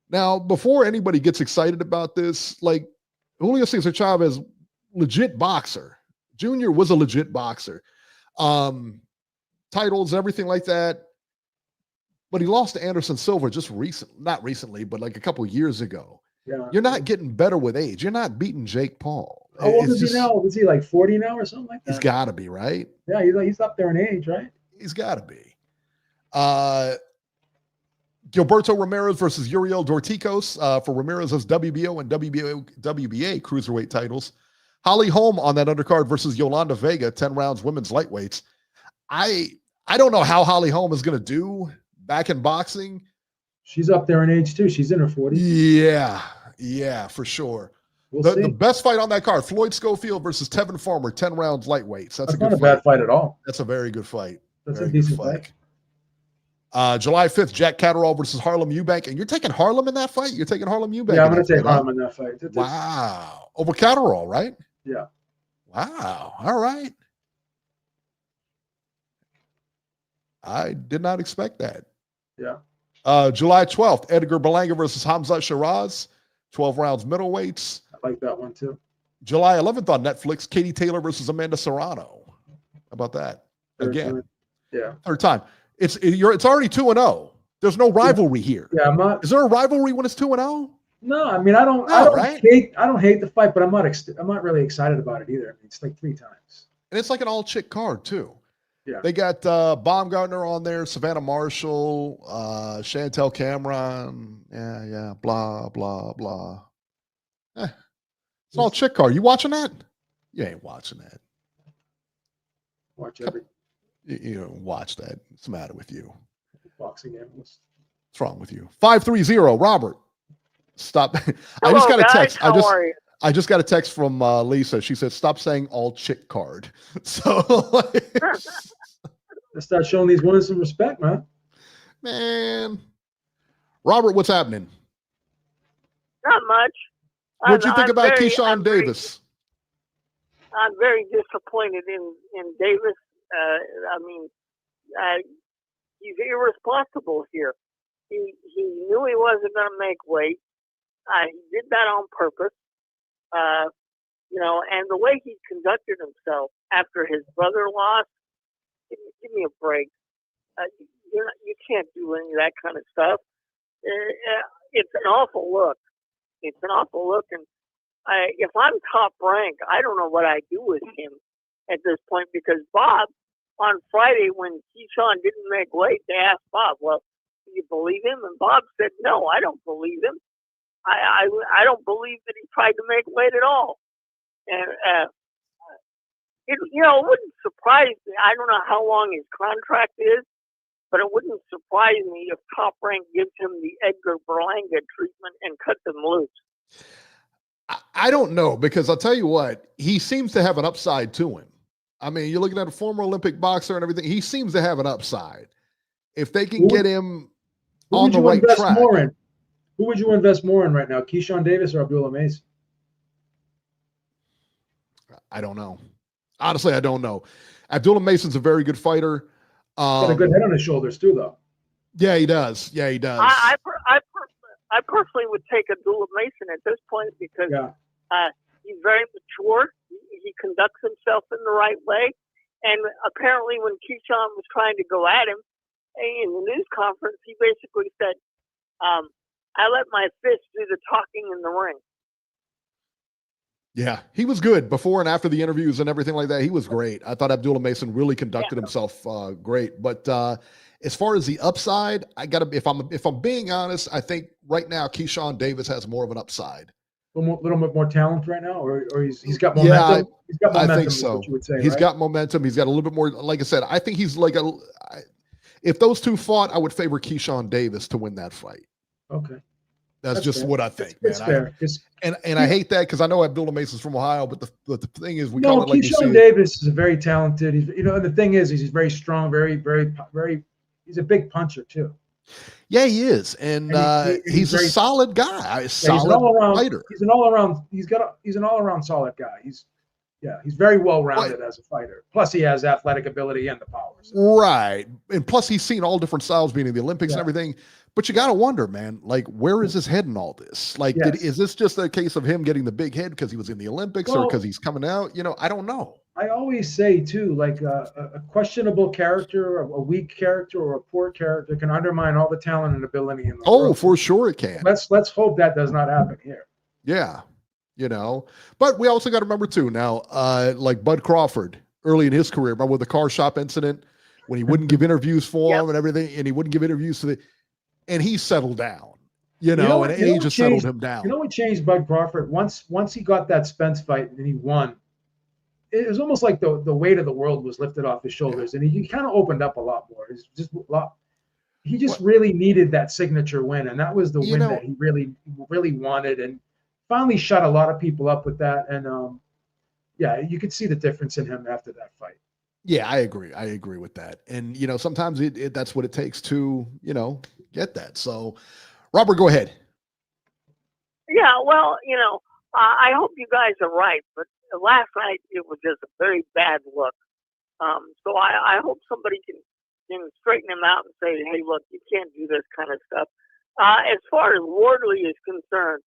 Now, before anybody gets excited about this, like Julio Cesar Chavez, legit boxer. Jr. was a legit boxer. Titles, everything like that. But he lost to Anderson Silva not recently, but like a couple years ago. Yeah. You're not getting better with age. You're not beating Jake Paul. How old is he now? Was he like 40 now or something like that? He's got to be, right? Yeah, he's up there in age, right? He's got to be. Gilberto Ramirez versus Uriel Dorticos for Ramirez's WBO and WBA cruiserweight titles. Holly Holm on that undercard versus Yolanda Vega, 10 rounds women's lightweights. I don't know how Holly Holm is going to do back in boxing. She's up there in age too. She's in her 40s. Yeah, for sure. The best fight on that card, Floyd Schofield versus Tevin Farmer, 10 rounds lightweights. That's a good not a bad fight at all. That's a very good fight. That's a decent fight. July 5th, Jack Catterall versus Harlem Eubank. And you're taking Harlem in that fight? You're taking Harlem Eubank? Yeah, I'm going to take Harlem in that fight. Wow. Over Catterall, right? Yeah. Wow. All right. I did not expect that. Yeah. July 12th, Edgar Berlanga versus Hamzat Shiraz, 12 rounds middleweights. I like that one too. July 11th on Netflix, Katie Taylor versus Amanda Serrano. How about that? Again. Third time. It's already 2-0. There's no rivalry here. Yeah, is there a rivalry when it's 2-0? No, I mean I don't hate the fight, but I'm not really excited about it either. I mean, it's like 3 times. And it's like an all chick card too. Yeah. They got Baumgartner on there, Savannah Marshall, Chantel Cameron. Yeah, blah, blah, blah. It's an all chick card. You watching that? You ain't watching that. Watch every. You don't watch that. What's the matter with you? Boxing analyst. What's wrong with you? 530, Robert. Stop. Hello, I just got a text. How are you? I just got a text from Lisa. She said, "Stop saying all chick card." So let's start showing these women some respect, man. Man, Robert, what's happening? Not much. What'd you think about Keyshawn Davis? I'm very disappointed in Davis. I mean, he's irresponsible here. He knew he wasn't going to make weight. He did that on purpose. And the way he conducted himself after his brother lost, give me a break. You can't do any of that kind of stuff. It's an awful look. It's an awful look. And if I'm Top Rank, I don't know what I'd do with him at this point, because Bob, on Friday when Keyshawn didn't make weight, they asked Bob, well, do you believe him? And Bob said, no, I don't believe him. I don't believe that he tried to make weight at all. And, it wouldn't surprise me. I don't know how long his contract is, but it wouldn't surprise me if Top Rank gives him the Edgar Berlanga treatment and cuts him loose. I don't know, because I'll tell you what, he seems to have an upside to him. I mean, you're looking at a former Olympic boxer and everything. He seems to have an upside. If they can get him on the right track. Who would you invest more in right now, Keyshawn Davis or Abdullah Mason? I don't know. Honestly, I don't know. Abdullah Mason's a very good fighter. Got a good head on his shoulders too, though. Yeah, he does. Yeah, he does. I personally would take Abdullah Mason at this point because he's very mature. He conducts himself in the right way. And apparently when Keyshawn was trying to go at him in the news conference, he basically said, I let my fist do the talking in the ring. Yeah, he was good before and after the interviews and everything like that. He was great. I thought Abdullah Mason really conducted himself great. But as far as the upside, I gotta. If I'm being honest, I think right now Keyshawn Davis has more of an upside. A little bit more talent right now, or he's got momentum. Yeah, he's got momentum. I think so. What you would say, He's right? got momentum. He's got a little bit more. Like I said, I think he's like if those two fought, I would favor Keyshawn Davis to win that fight. Okay. That's just fair. what I think, it's man. fair. And I hate that because I know Abdullah Mason's from Ohio, but the thing is, Keyshawn Davis is a very talented. The thing is he's very strong, very, very, very. He's a big puncher too. Yeah, he is, and he's a solid guy. He's an all-around fighter. He's an all-around solid guy. He's very well-rounded as a fighter. Plus, he has athletic ability and the power. So. Right, and plus he's seen all different styles, being in the Olympics and everything. But you got to wonder, man, like, where is his head in all this? Like, is this just a case of him getting the big head because he was in the Olympics or because he's coming out? I don't know. I always say, too, like a questionable character, a weak character, or a poor character can undermine all the talent and ability in the world. For sure it can. Let's hope that does not happen here. Yeah, But we also got to remember, too, now, like Bud Crawford, early in his career, remember with the car shop incident when he wouldn't give interviews for him and everything, and he wouldn't give interviews to and he settled down, and age just settled him down. What changed Bud Crawford? Once he got that Spence fight and he won, it was almost like the weight of the world was lifted off his shoulders, and he kind of opened up a lot more. He just really needed that signature win, and that was the win that he really, really wanted, and finally shut a lot of people up with that. And you could see the difference in him after that fight. Yeah, I agree. I agree with that. And, sometimes that's what it takes to, get that. So, Robert, go ahead. Yeah, well, I hope you guys are right. But last night, it was just a very bad look. So I hope somebody can straighten him out and say, hey, look, you can't do this kind of stuff. As far as Wardley is concerned,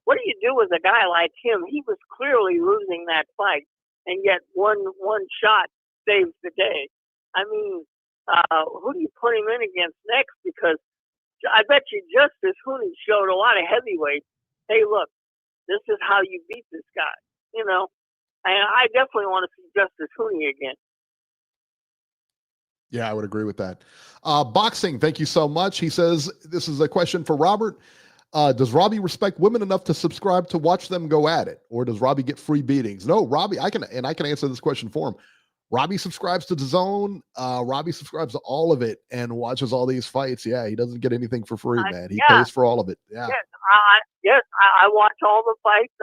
what do you do with a guy like him? He was clearly losing that fight, and yet one shot saves the day. I mean, who do you put him in against next? Because I bet you Justice Huni showed a lot of heavyweights. Hey, look, this is how you beat this guy. And I definitely want to see Justice Huni again. Yeah, I would agree with that. Boxing, thank you so much. He says, this is a question for Robert. Does Robbie respect women enough to subscribe to watch them go at it? Or does Robbie get free beatings? No, Robbie, I can answer this question for him. Robbie subscribes to DAZN. Robbie subscribes to all of it and watches all these fights. Yeah, he doesn't get anything for free, man. He pays for all of it. Yeah. Yes, I watch all the fights.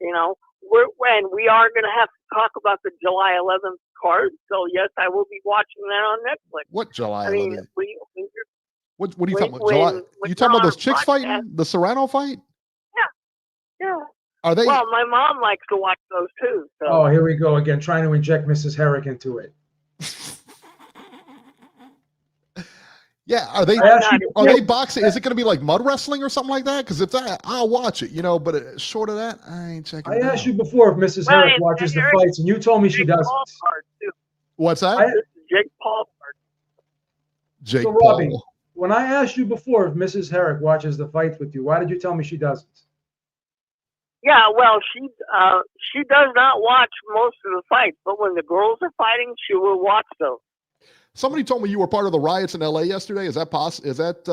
We are going to have to talk about the July 11th card. So yes, I will be watching that on Netflix. What July 11th? I mean, what are you talking about? July? You talking about those chicks fighting? The Serrano fight? Yeah. Are they? Well, my mom likes to watch those too. So. Oh, here we go again, trying to inject Mrs. Herrick into it. Yeah, are they boxing? Is it going to be like mud wrestling or something like that? Because if that, I'll watch it, but short of that, I ain't checking it out. I asked you before if Mrs. Herrick watches the fights, and you told me she doesn't. What's that? Jake Paul. Jake Paul. Robbie, when I asked you before if Mrs. Herrick watches the fights with you, why did you tell me she doesn't? Yeah, well, she does not watch most of the fights, but when the girls are fighting, she will watch those. Somebody told me you were part of the riots in LA yesterday. Is that possible? Is that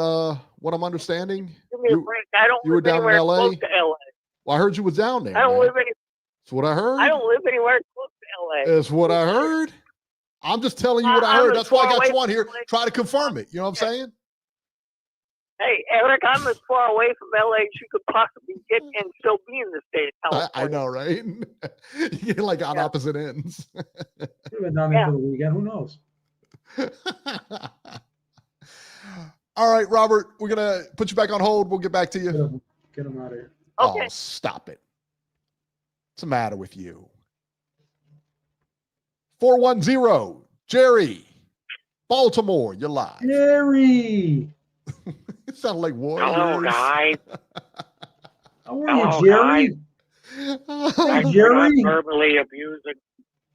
what I'm understanding? Give me a break. I don't live anywhere close to LA. Well, I heard you was down there. I don't live any. That's what I heard. I don't live anywhere close to LA. That's what I heard. I'm just telling you what I heard. That's why I got you on here. Try to confirm it. You know what I'm saying? Hey, Eric, I'm as far away from LA as you could possibly get and still be in the state of California. I know, right? You're like on opposite ends. Even down there for the weekend. Who knows? All right, Robert, we're going to put you back on hold. We'll get back to you. Get him out of here. Okay. Oh, stop it. What's the matter with you? 410. Jerry, Baltimore, you're live. Jerry. It sounded like Warriors. Hello, guys. How are Hello, you, Jerry? Thanks for not Jerry. verbally abusing.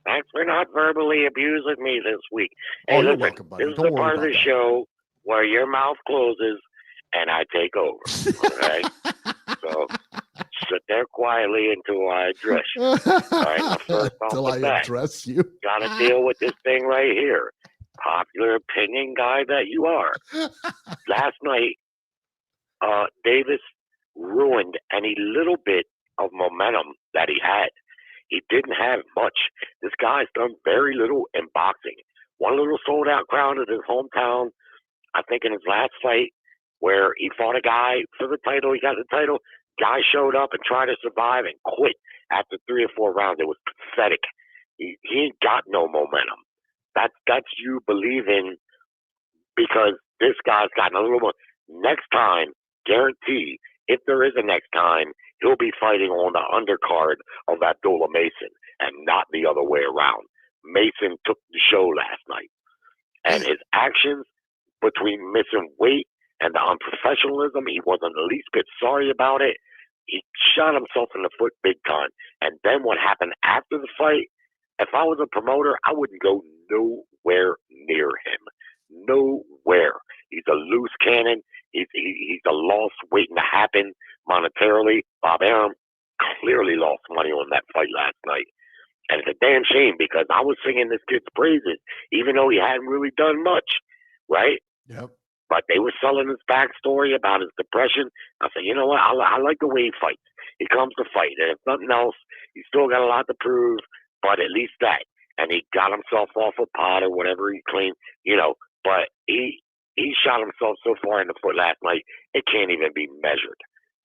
Thanks for not verbally abusing me this week. Hey, Oh, you're listen, welcome, buddy. this is Don't the worry part of about the that. show where your mouth closes and I take over. Okay, so sit there quietly until I address you. All right, now first off Till the I bat, address you. got to deal with this thing right here. Popular opinion guy that you are. Last night, Davis ruined any little bit of momentum that he had. He didn't have much. This guy's done very little in boxing. One little sold-out crowd at his hometown, I think in his last fight, where he fought a guy for the title. He got the title. Guy showed up and tried to survive and quit after 3 or 4 rounds. It was pathetic. He ain't got no momentum. That's you believing because this guy's gotten a little more. Next time, guarantee, if there is a next time, he'll be fighting on the undercard of Abdullah Mason and not the other way around. Mason took the show last night. And his actions between missing weight and the unprofessionalism, he wasn't the least bit sorry about it. He shot himself in the foot big time. And then what happened after the fight, if I was a promoter, I wouldn't go nowhere near him. Nowhere. He's a loose cannon. He's a loss waiting to happen monetarily. Bob Arum clearly lost money on that fight last night. And it's a damn shame because I was singing this kid's praises, even though he hadn't really done much, right? Yep. But they were selling his backstory about his depression. I said, you know what? I like the way he fights. He comes to fight. And if nothing else, he's still got a lot to prove, but at least that. And he got himself off a pot or whatever he claimed, but he shot himself so far in the foot last night, it can't even be measured.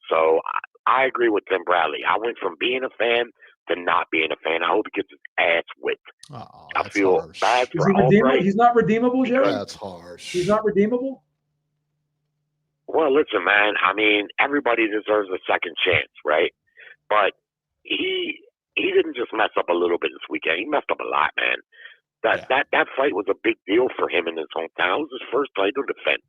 So I agree with Tim Bradley. I went from being a fan to not being a fan. I hope he gets his ass whipped. Oh, I feel harsh. bad Is for he redeemable? Albright. He's not redeemable, Jerry? That's harsh. He's not redeemable? Well, listen, man. I mean, everybody deserves a second chance, right? But he didn't just mess up a little bit this weekend. He messed up a lot, man. That fight was a big deal for him in his hometown. It was his first title defense.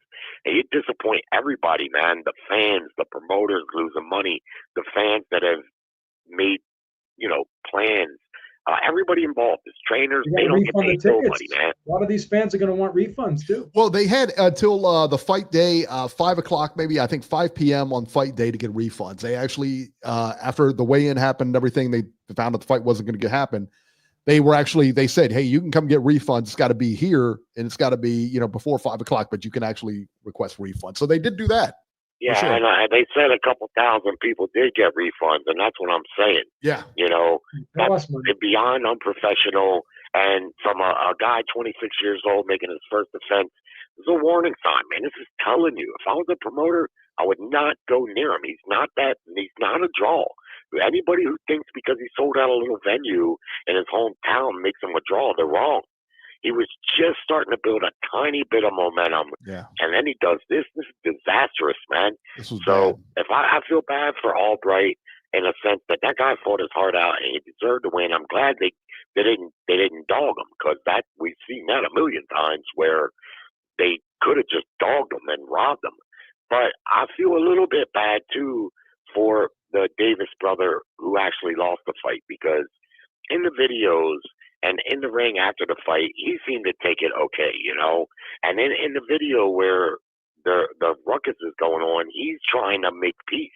And you disappoint everybody, man. The fans, the promoters losing money, the fans that have made, plans. Everybody involved, his trainers, they don't get paid nobody, man. A lot of these fans are going to want refunds too. Well, they had until the fight day, 5 o'clock, maybe I think 5 p.m. on fight day to get refunds. They actually, after the weigh-in happened and everything, they found out the fight wasn't going to happen. They said, hey, you can come get refunds. It's got to be here and it's got to be, before 5 o'clock, but you can actually request refunds. So they did do that. Yeah, sure. and they said a couple thousand people did get refunds, and that's what I'm saying. Yeah. That's beyond unprofessional. And from a guy 26 years old making his first defense, it's a warning sign, man. This is telling you. If I was a promoter, I would not go near him. He's not a draw. Anybody who thinks because he sold out a little venue in his hometown makes him a draw, they're wrong. He was just starting to build a tiny bit of momentum. Yeah. And then he does this. This is disastrous, man. So bad. If I feel bad for Albright in a sense that guy fought his heart out and he deserved to win. I'm glad they didn't dog him because we've seen that a million times where they could have just dogged him and robbed him. But I feel a little bit bad too for the Davis brother who actually lost the fight because in the videos and in the ring after the fight, he seemed to take it okay, And then in the video where the ruckus is going on, he's trying to make peace.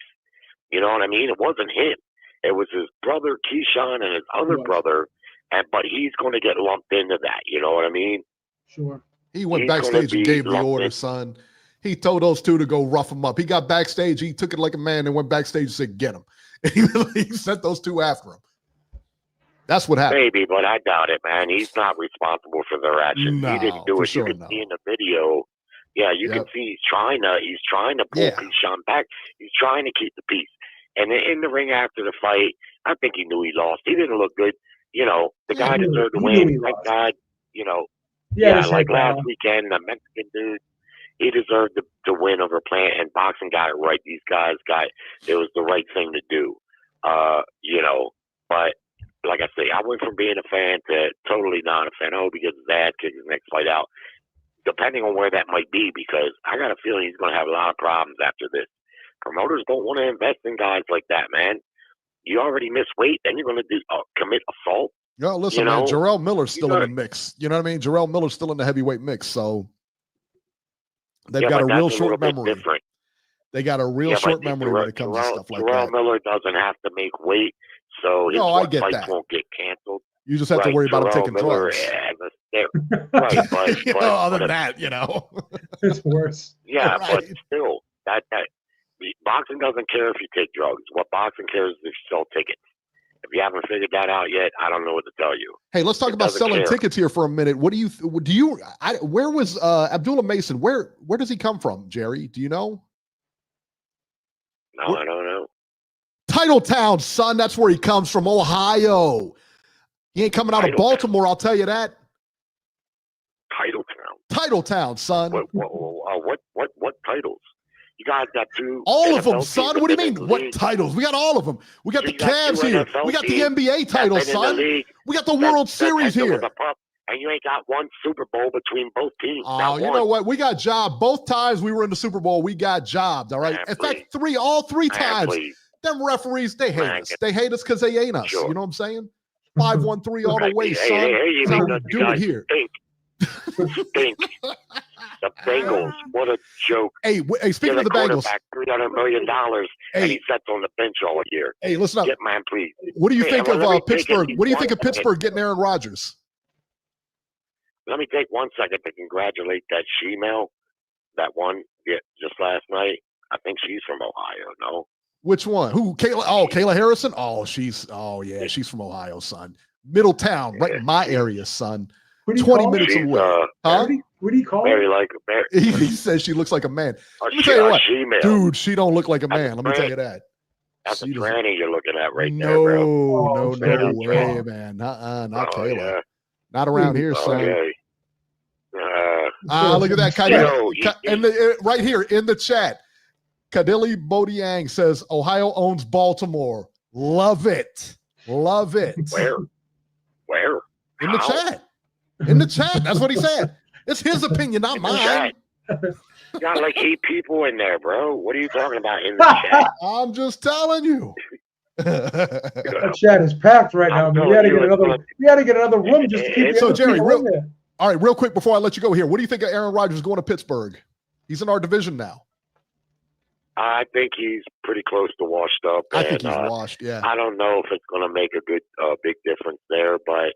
You know what I mean? It wasn't him. It was his brother Keyshawn and his other brother, but he's going to get lumped into that. You know what I mean? Sure. He went backstage and gave the order, son. He told those two to go rough him up. He got backstage. He took it like a man and went backstage and said, get him. He sent those two after him. That's what happened. Maybe, but I doubt it, man. He's not responsible for their actions. No, he didn't do it. Sure, you can see in the video. Yeah, you can see he's trying to pull Keyshawn back. He's trying to keep the peace. And in the ring after the fight, I think he knew he lost. He didn't look good. The guy deserved to win. Thank God. Like last weekend, the Mexican dude, he deserved to win over Plant, and boxing got it right. These guys it was the right thing to do. But like I say, I went from being a fan to totally not a fan. I hope he gets his ass kicked his next fight out, depending on where that might be, because I got a feeling he's going to have a lot of problems after this. Promoters don't want to invest in guys like that, man. You already miss weight, then you're going to commit assault. Yo, listen, man, Jarrell Miller's still in the mix. You know what I mean? Jarrell Miller's still in the heavyweight mix, so they've got a real short memory. Different. They got a real short memory when it comes to stuff like that. Jarrell Miller doesn't have to make weight, so his fights won't get canceled. You just have to worry about him taking drugs. Right, but other than that, it's worse. Yeah, right. But still, that boxing doesn't care if you take drugs. What boxing cares is if you sell tickets. If you haven't figured that out yet, I don't know what to tell you. Hey, let's talk about selling tickets here for a minute. What where was Abdullah Mason? Where does he come from, Jerry? Do you know? No, I don't know. Titletown, son. That's where he comes from, Ohio. He ain't coming out of Baltimore, I'll tell you that. Titletown, son. What titles? You guys got two. All of them, son. What do you mean? What titles? We got all of them. We got the Cavs here. We got the NBA titles, son. We got the World Series here. And you ain't got one Super Bowl between both teams. Oh, you know what? We got jobbed. Both times we were in the Super Bowl, we got jobbed, all right? In fact, all three times. Them referees, they hate us. They hate us because they ain't us. Sure. You know what I'm saying? 5-1-3 all the way, son. Hey, that's how we do it here. Stink. The Bengals, what a joke. Hey, speaking of the Bengals. $300 million, and he sits on the bench all year. Hey, listen up. Get man, please. What do you think of Pittsburgh? What do you think of Pittsburgh getting Aaron Rodgers? Let me take 1 second to congratulate that she-male that won just last night. I think she's from Ohio, no? Which one? Who? Kayla? Oh, Kayla Harrison? She's from Ohio, son. Middletown, right in my area, son. 20 minutes away. What do you call her? He says she looks like a man. Let me tell you what, dude, she don't look like a man. Let me tell you that. That's a tranny you're looking at right there, bro. No way, man. Not Kayla. Yeah. Not around here, son. Okay. Look at that. Right here in the chat, Kadili Bodiang says, Ohio owns Baltimore. Love it. Love it. Where? In the chat. In the chat. That's what he said. It's his opinion, not mine. You got like 8 people in there, bro. What are you talking about in the chat? I'm just telling you. That chat is packed right now. We got to get another room just to keep so Jerry, all right, real quick before I let you go here, what do you think of Aaron Rodgers going to Pittsburgh? He's in our division now. I think he's pretty close to washed up. I think he's washed, yeah. I don't know if it's going to make a big difference there, but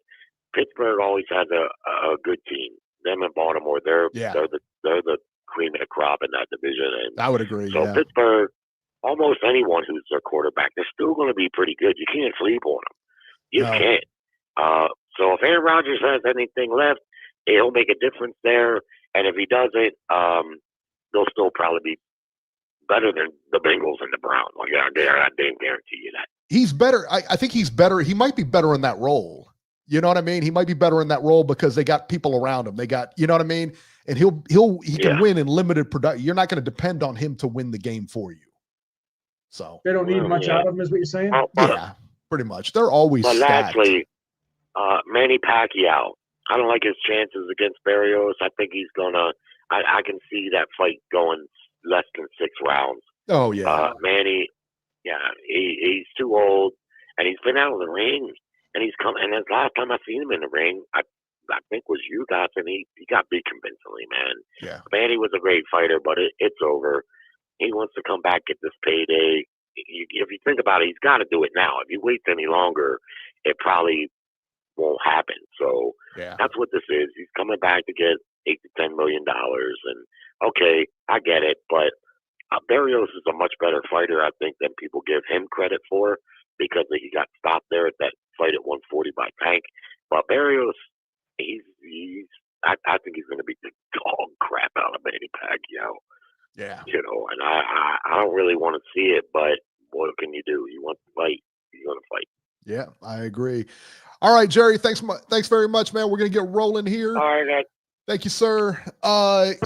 Pittsburgh always has a good team. Them and Baltimore, they're the cream of the crop in that division. And I would agree. So Pittsburgh, almost anyone who's their quarterback, they're still going to be pretty good. You can't sleep on them. You can't. So if Aaron Rodgers has anything left, he'll make a difference there. And if he doesn't, they'll still probably be better than the Bengals and the Browns. Like, I damn guarantee you that. He's better. I think he's better. He might be better in that role. You know what I mean? He might be better in that role because they got people around him. They got, you know what I mean? And he can win in limited production. You're not going to depend on him to win the game for you. So they don't need much out of him, is what you're saying? Yeah, pretty much. They're always But stacked. lastly, Manny Pacquiao. I don't like his chances against Barrios. I think he's gonna. I can see that fight going less than 6 rounds. Oh yeah, Manny. Yeah, he's too old, and he's been out of the ring, and he's come. And the last time I seen him in the ring, I think was you guys, and he got beat convincingly, man. Yeah, Manny was a great fighter, but it's over. He wants to come back, get this payday. If you think about it, he's got to do it now. If he waits any longer, it probably won't happen. So that's what this is. He's coming back to get $8 to $10 million, and okay, I get it, but Barrios is a much better fighter, I think, than people give him credit for, because he got stopped there at that fight at 140 by Tank. But Barrios, I think he's going to beat the dog crap out of Manny Pacquiao. Yeah, you know, and I don't really want to see it, but what can you do? You want to fight, you're going to fight. Yeah, I agree. All right, Jerry, thanks very much, man. We're going to get rolling here. All right, guys. Thank you, sir.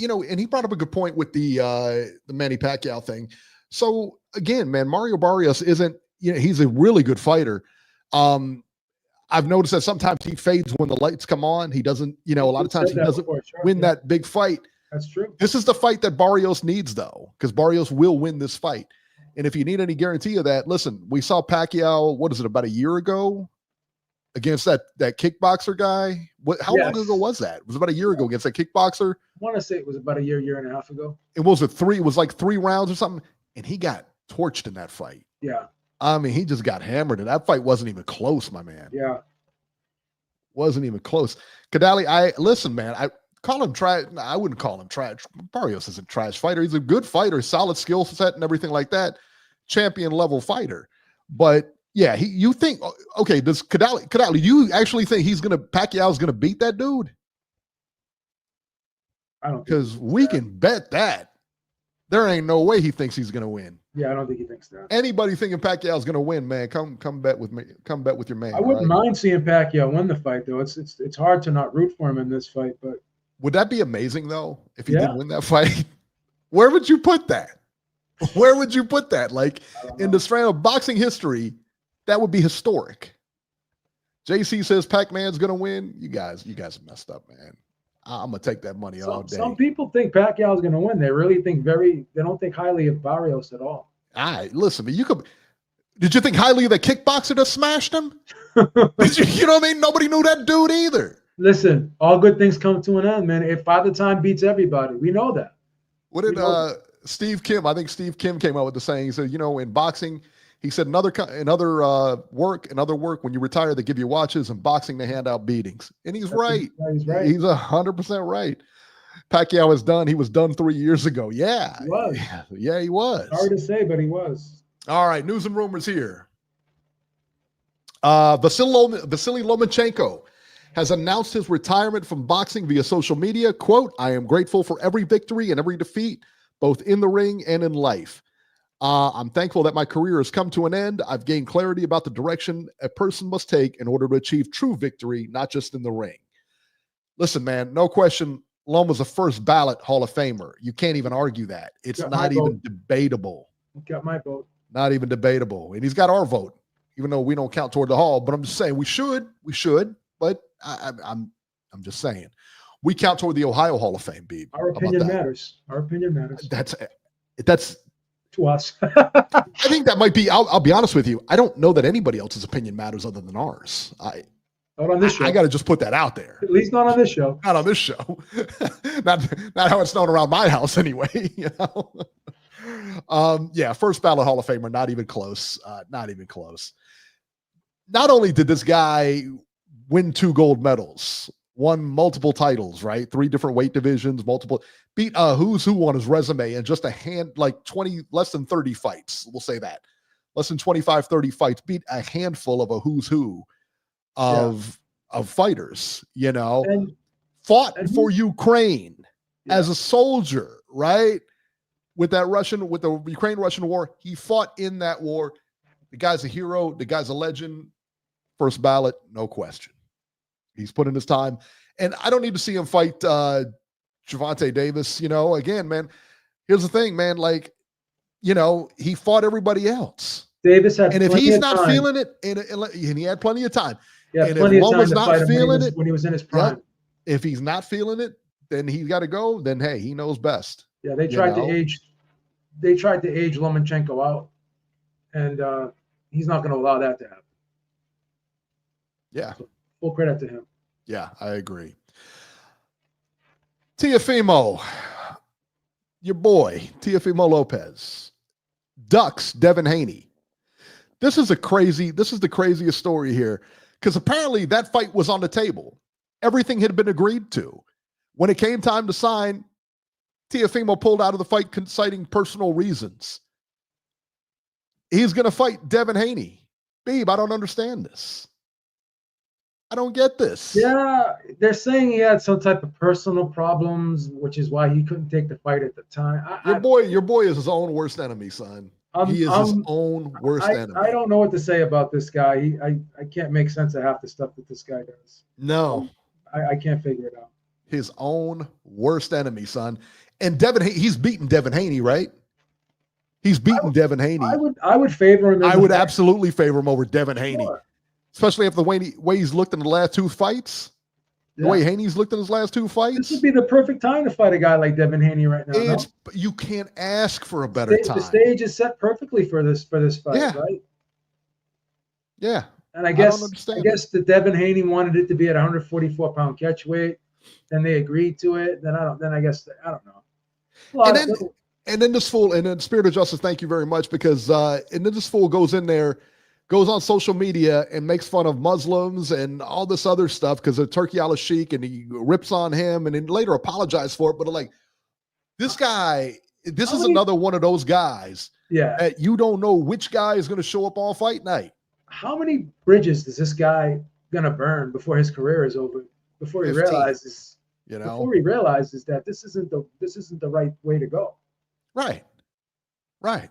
You know, and he brought up a good point with the Manny Pacquiao thing. So again, man, Mario Barrios isn't, you know, he's a really good fighter. I've noticed that sometimes he fades when the lights come on. He doesn't, a lot of times he doesn't win that big fight. That's true. This is the fight that Barrios needs, though, because Barrios will win this fight. And if you need any guarantee of that, listen, we saw Pacquiao, what is it, about a year ago against that kickboxer guy? How long ago was that? It was about a year ago against that kickboxer. I want to say it was about a year and a half ago. It was like 3 rounds or something, and he got torched in that fight. Yeah. I mean, he just got hammered, and that fight wasn't even close, my man. Yeah. Wasn't even close. Kadali, listen, man, I call him trash. I wouldn't call him trash. Barrios isn't a trash fighter. He's a good fighter, solid skill set and everything like that. Champion level fighter. But yeah, you think, okay, does Kadali, you actually think Pacquiao's gonna beat that dude? I don't, because we can bet that. There ain't no way he thinks he's gonna win. Yeah, I don't think he thinks that. Anybody thinking Pacquiao's gonna win, man, come bet with me. Come bet with your man. I wouldn't mind seeing Pacquiao win the fight, though. It's hard to not root for him in this fight, but would that be amazing though if he did win that fight? Where would you put that? Where would you put that? Like in the strand of boxing history, that would be historic. JC says Pac-Man's gonna win. You guys are messed up, man. I'm gonna take that money all day. Some people think Pacquiao's gonna win. They really think they don't think highly of Barrios at all. Listen, did you think highly of the kickboxer that smashed him? You know what I mean? Nobody knew that dude either. Listen, all good things come to an end, man. If Father Time beats everybody, we know that. What did Steve Kim? I think Steve Kim came out with the saying. He said, in boxing, he said, another work, when you retire, they give you watches. And boxing, they hand out beatings. And he's right. He's right. He's 100% right. Pacquiao is done. He was done 3 years ago. Yeah. He was. Yeah, he was. Hard to say, but he was. All right. News and rumors here. Vasily Lomachenko has announced his retirement from boxing via social media. Quote, "I am grateful for every victory and every defeat, both in the ring and in life. I'm thankful that my career has come to an end. I've gained clarity about the direction a person must take in order to achieve true victory, not just in the ring." Listen, man, no question, Loma's a first ballot Hall of Famer. You can't even argue that. It's not even debatable. Got my vote. Not even debatable. And he's got our vote, even though we don't count toward the Hall. But I'm just saying we should. But I'm just saying we count toward the Ohio Hall of Fame, Beeb. Our opinion matters. Our opinion matters. That's to us. I think that might be. I'll be honest with you. I don't know that anybody else's opinion matters other than ours. Not on this show. I got to just put that out there. At least not on this show. Not on this show. not how it's known around my house anyway. Yeah, first ballot Hall of Famer. Not even close. Not even close. Not only did this guy win 2 gold medals, won multiple titles, right? 3 different weight divisions, beat who's who on his resume in just less than 30 fights. We'll say that. Less than 25, 30 fights, beat a handful of a who's who of fighters, and fought for Ukraine as a soldier, right? With the Ukraine-Russian war, he fought in that war. The guy's a hero. The guy's a legend. First ballot, no question. He's put in his time. And I don't need to see him fight Gervonta Davis. Again, man, here's the thing, man. He fought everybody else. Davis had and if he's not feeling it, and he had plenty of time. Yeah, and if Loma's not feeling it when he was in his prime. If he's not feeling it, then he's got to go. Then hey, he knows best. Yeah, they tried to age Lomachenko out, and he's not going to allow that to happen. Yeah. So, full credit to him. Yeah, I agree. Teofimo, your boy, Teofimo Lopez, ducks Devin Haney. This is the craziest story here, because apparently that fight was on the table. Everything had been agreed to. When it came time to sign, Teofimo pulled out of the fight citing personal reasons. He's going to fight Devin Haney. Beeb, I don't understand this. I don't get this. Yeah, they're saying he had some type of personal problems, which is why he couldn't take the fight at the time. Your boy is his own worst enemy, son. He is his own worst enemy. I don't know what to say about this guy. I can't make sense of half the stuff that this guy does. No. I can't figure it out. His own worst enemy, son. And he's beaten Devin Haney, right? He's beaten Devin Haney. I would favor him. I would absolutely favor him over Devin Haney. Sure. especially after the way he's looked in the last 2 fights. The way Haney's looked in his last 2 fights. This would be the perfect time to fight a guy like Devin Haney right now. No? You can't ask for a better time. The stage is set perfectly for this fight, right? Yeah. And I guess the Devin Haney wanted it to be at 144-pound catch weight. Then they agreed to it. Then I don't know. And then this fool, and then Spirit of Justice, thank you very much, because and then this fool goes in there, goes on social media and makes fun of Muslims and all this other stuff because of Turkey al-Sheikh, and he rips on him and then later apologized for it. But like, this guy, this is another one of those guys that you don't know which guy is going to show up on fight night. How many bridges is this guy going to burn before his career is over? Before he 15, realizes, that this isn't the right way to go. Right. I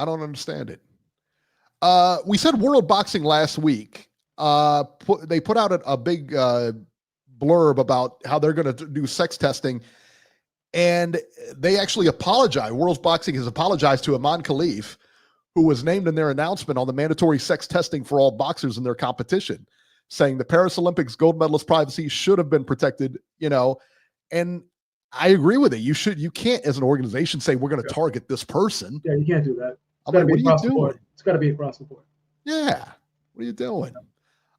don't understand it. We said World Boxing last week. They put out a big blurb about how they're going to do sex testing, and they actually apologize. World Boxing has apologized to Aman Khalif, who was named in their announcement on the mandatory sex testing for all boxers in their competition, saying the Paris Olympics gold medalist privacy should have been protected, and I agree with it. You can't, as an organization, say we're going to target this person. Yeah, you can't do that. I'm like, what are you doing? It's got to be across the board. Yeah. What are you doing?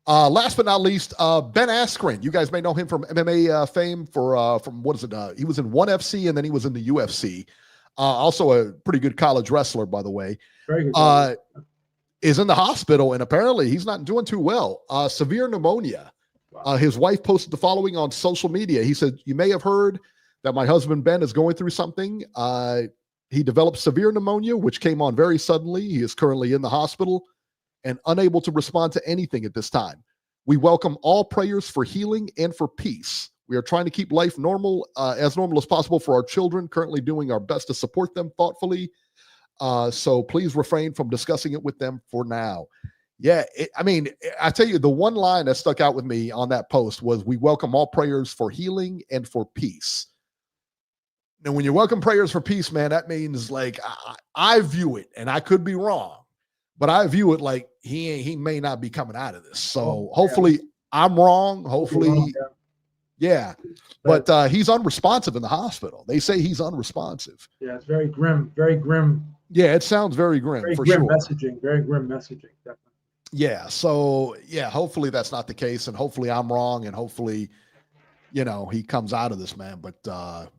Last but not least, Ben Askren. You guys may know him from MMA fame from what is it? He was in ONE FC and then he was in the UFC. Also a pretty good college wrestler, by the way. Very good. Is in the hospital, and apparently he's not doing too well. Severe pneumonia. Wow. His wife posted the following on social media. He said, "You may have heard that my husband Ben is going through something. He developed severe pneumonia, which came on very suddenly. He is currently in the hospital and unable to respond to anything at this time. We welcome all prayers for healing and for peace. We are trying to keep life normal, as normal as possible for our children, currently doing our best to support them thoughtfully. So please refrain from discussing it with them for now." Yeah, I tell you, the one line that stuck out with me on that post was, "We welcome all prayers for healing and for peace." Now, when you welcome prayers for peace, man, that means like I view it, and I could be wrong, but I view it like he may not be coming out of this. So hopefully I'm wrong. Hopefully, yeah. But he's unresponsive in the hospital. They say he's unresponsive. Yeah, it's very grim. Very grim. Yeah, it sounds very grim. Very for grim sure. messaging. Very grim messaging. Definitely. Yeah. So yeah, hopefully that's not the case, and hopefully I'm wrong, and hopefully, he comes out of this, man. But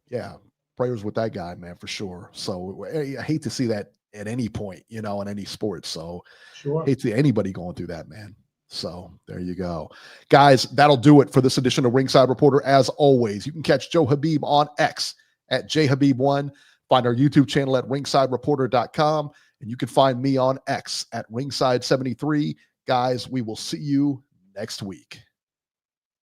yeah. Prayers with that guy, man, for sure. So I hate to see that at any point, in any sport. So hate to see anybody going through that, man. So there you go. Guys, that'll do it for this edition of Ringside Reporter. As always, you can catch Joe Habib on X at JHabib1. Find our YouTube channel at ringsidereporter.com. And you can find me on X at Ringside73. Guys, we will see you next week.